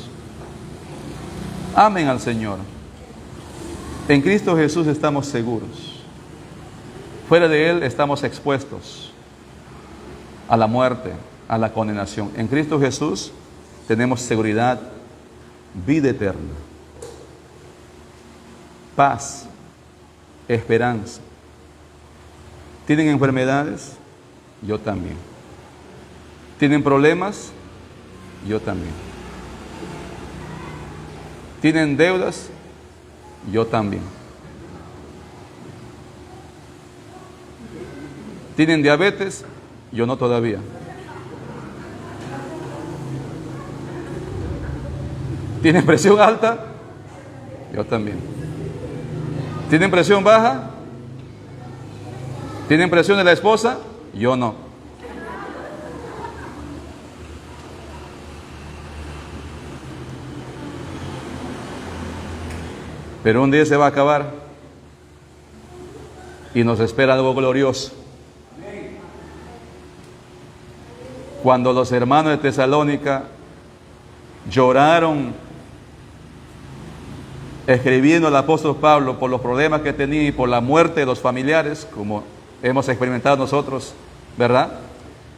Amen al Señor. En Cristo Jesús estamos seguros. Fuera de Él estamos expuestos a la muerte, a la condenación. En Cristo Jesús tenemos seguridad, vida eterna, paz, esperanza. ¿Tienen enfermedades? Yo también. ¿Tienen problemas? Yo también. ¿Tienen deudas? Yo también. ¿Tienen diabetes? Yo no todavía. ¿Tienen presión alta? Yo también. ¿Tienen presión baja? ¿Tienen presión de la esposa? Yo no. Pero un día se va a acabar y nos espera algo glorioso. Cuando los hermanos de Tesalónica lloraron escribiendo al apóstol Pablo por los problemas que tenía y por la muerte de los familiares, como hemos experimentado nosotros, ¿verdad?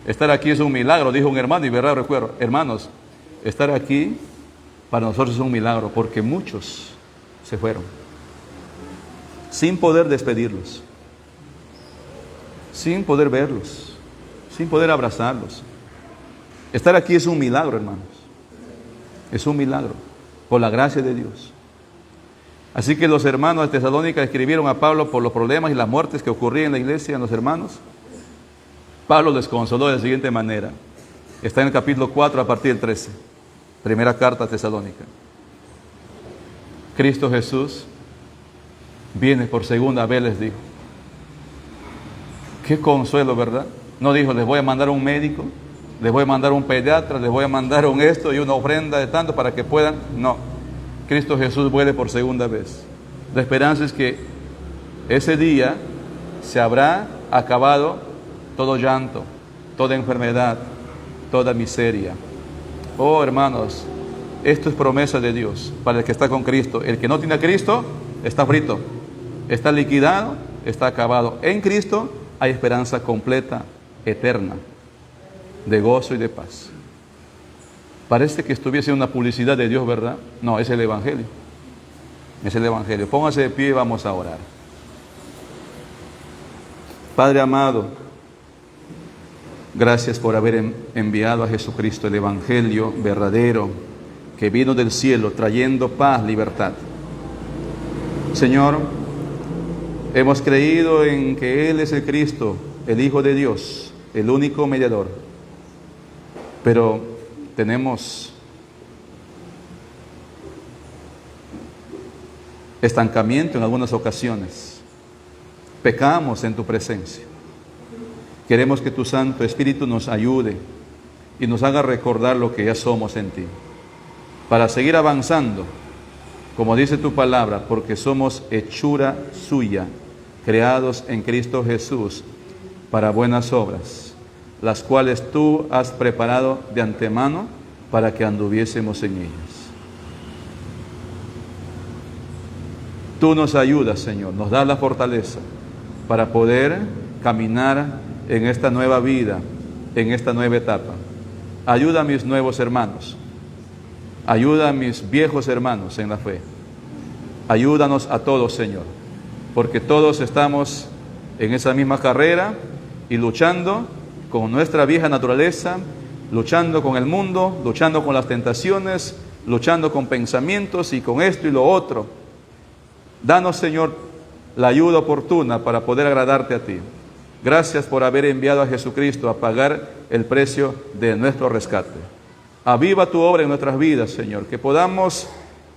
Estar aquí es un milagro, dijo un hermano, y verdad recuerdo, hermanos, estar aquí para nosotros es un milagro, porque muchos se fueron sin poder despedirlos, sin poder verlos, sin poder abrazarlos. Estar aquí es un milagro, hermanos. Es un milagro, por la gracia de Dios. Así que los hermanos de Tesalónica escribieron a Pablo por los problemas y las muertes que ocurrían en la iglesia, en los hermanos. Pablo les consoló de la siguiente manera. Está en el capítulo 4 a partir del 13. Primera carta a Tesalónica. Cristo Jesús viene por segunda vez, les dijo. Qué consuelo, ¿verdad? No dijo, les voy a mandar un médico, les voy a mandar un pediatra, les voy a mandar un esto y una ofrenda de tanto para que puedan. No, Cristo Jesús vuelve por segunda vez. La esperanza es que ese día se habrá acabado todo llanto, toda enfermedad, toda miseria. Oh, hermanos, esto es promesa de Dios para el que está con Cristo. El que no tiene a Cristo está frito, está liquidado, está acabado. En Cristo hay esperanza completa, eterna, de gozo y de paz. Parece que estuviese una publicidad de Dios, ¿verdad? No, es el Evangelio. Es el Evangelio. Póngase de pie y vamos a orar. Padre amado, gracias por haber enviado a Jesucristo, el Evangelio verdadero, que vino del cielo trayendo paz, libertad. Señor, hemos creído en que Él es el Cristo, el Hijo de Dios, el único mediador. Pero tenemos estancamiento en algunas ocasiones. Pecamos en tu presencia. Queremos que tu Santo Espíritu nos ayude y nos haga recordar lo que ya somos en ti, para seguir avanzando, como dice tu palabra, porque somos hechura suya, creados en Cristo Jesús para buenas obras, las cuales tú has preparado de antemano para que anduviésemos en ellas. Tú nos ayudas, Señor, nos das la fortaleza para poder caminar en esta nueva vida, en esta nueva etapa. Ayuda a mis nuevos hermanos. Ayuda a mis viejos hermanos en la fe. Ayúdanos a todos, Señor, porque todos estamos en esa misma carrera y luchando con nuestra vieja naturaleza, luchando con el mundo, luchando con las tentaciones, luchando con pensamientos y con esto y lo otro. Danos, Señor, la ayuda oportuna para poder agradarte a ti. Gracias por haber enviado a Jesucristo a pagar el precio de nuestro rescate. Aviva tu obra en nuestras vidas, Señor, que podamos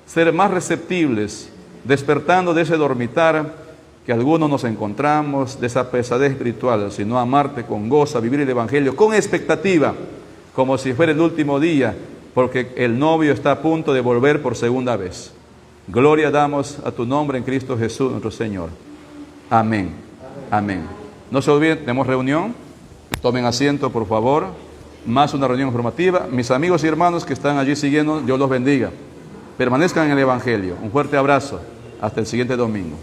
ser más receptibles, despertando de ese dormitar que algunos nos encontramos, de esa pesadez espiritual, sino amarte con gozo, vivir el Evangelio con expectativa, como si fuera el último día, porque el novio está a punto de volver por segunda vez. Gloria damos a tu nombre en Cristo Jesús, nuestro Señor. Amén. Amén. No se olviden, tenemos reunión. Tomen asiento, por favor. Más una reunión informativa. Mis amigos y hermanos que están allí siguiendo, Dios los bendiga. Permanezcan en el Evangelio. Un fuerte abrazo. Hasta el siguiente domingo.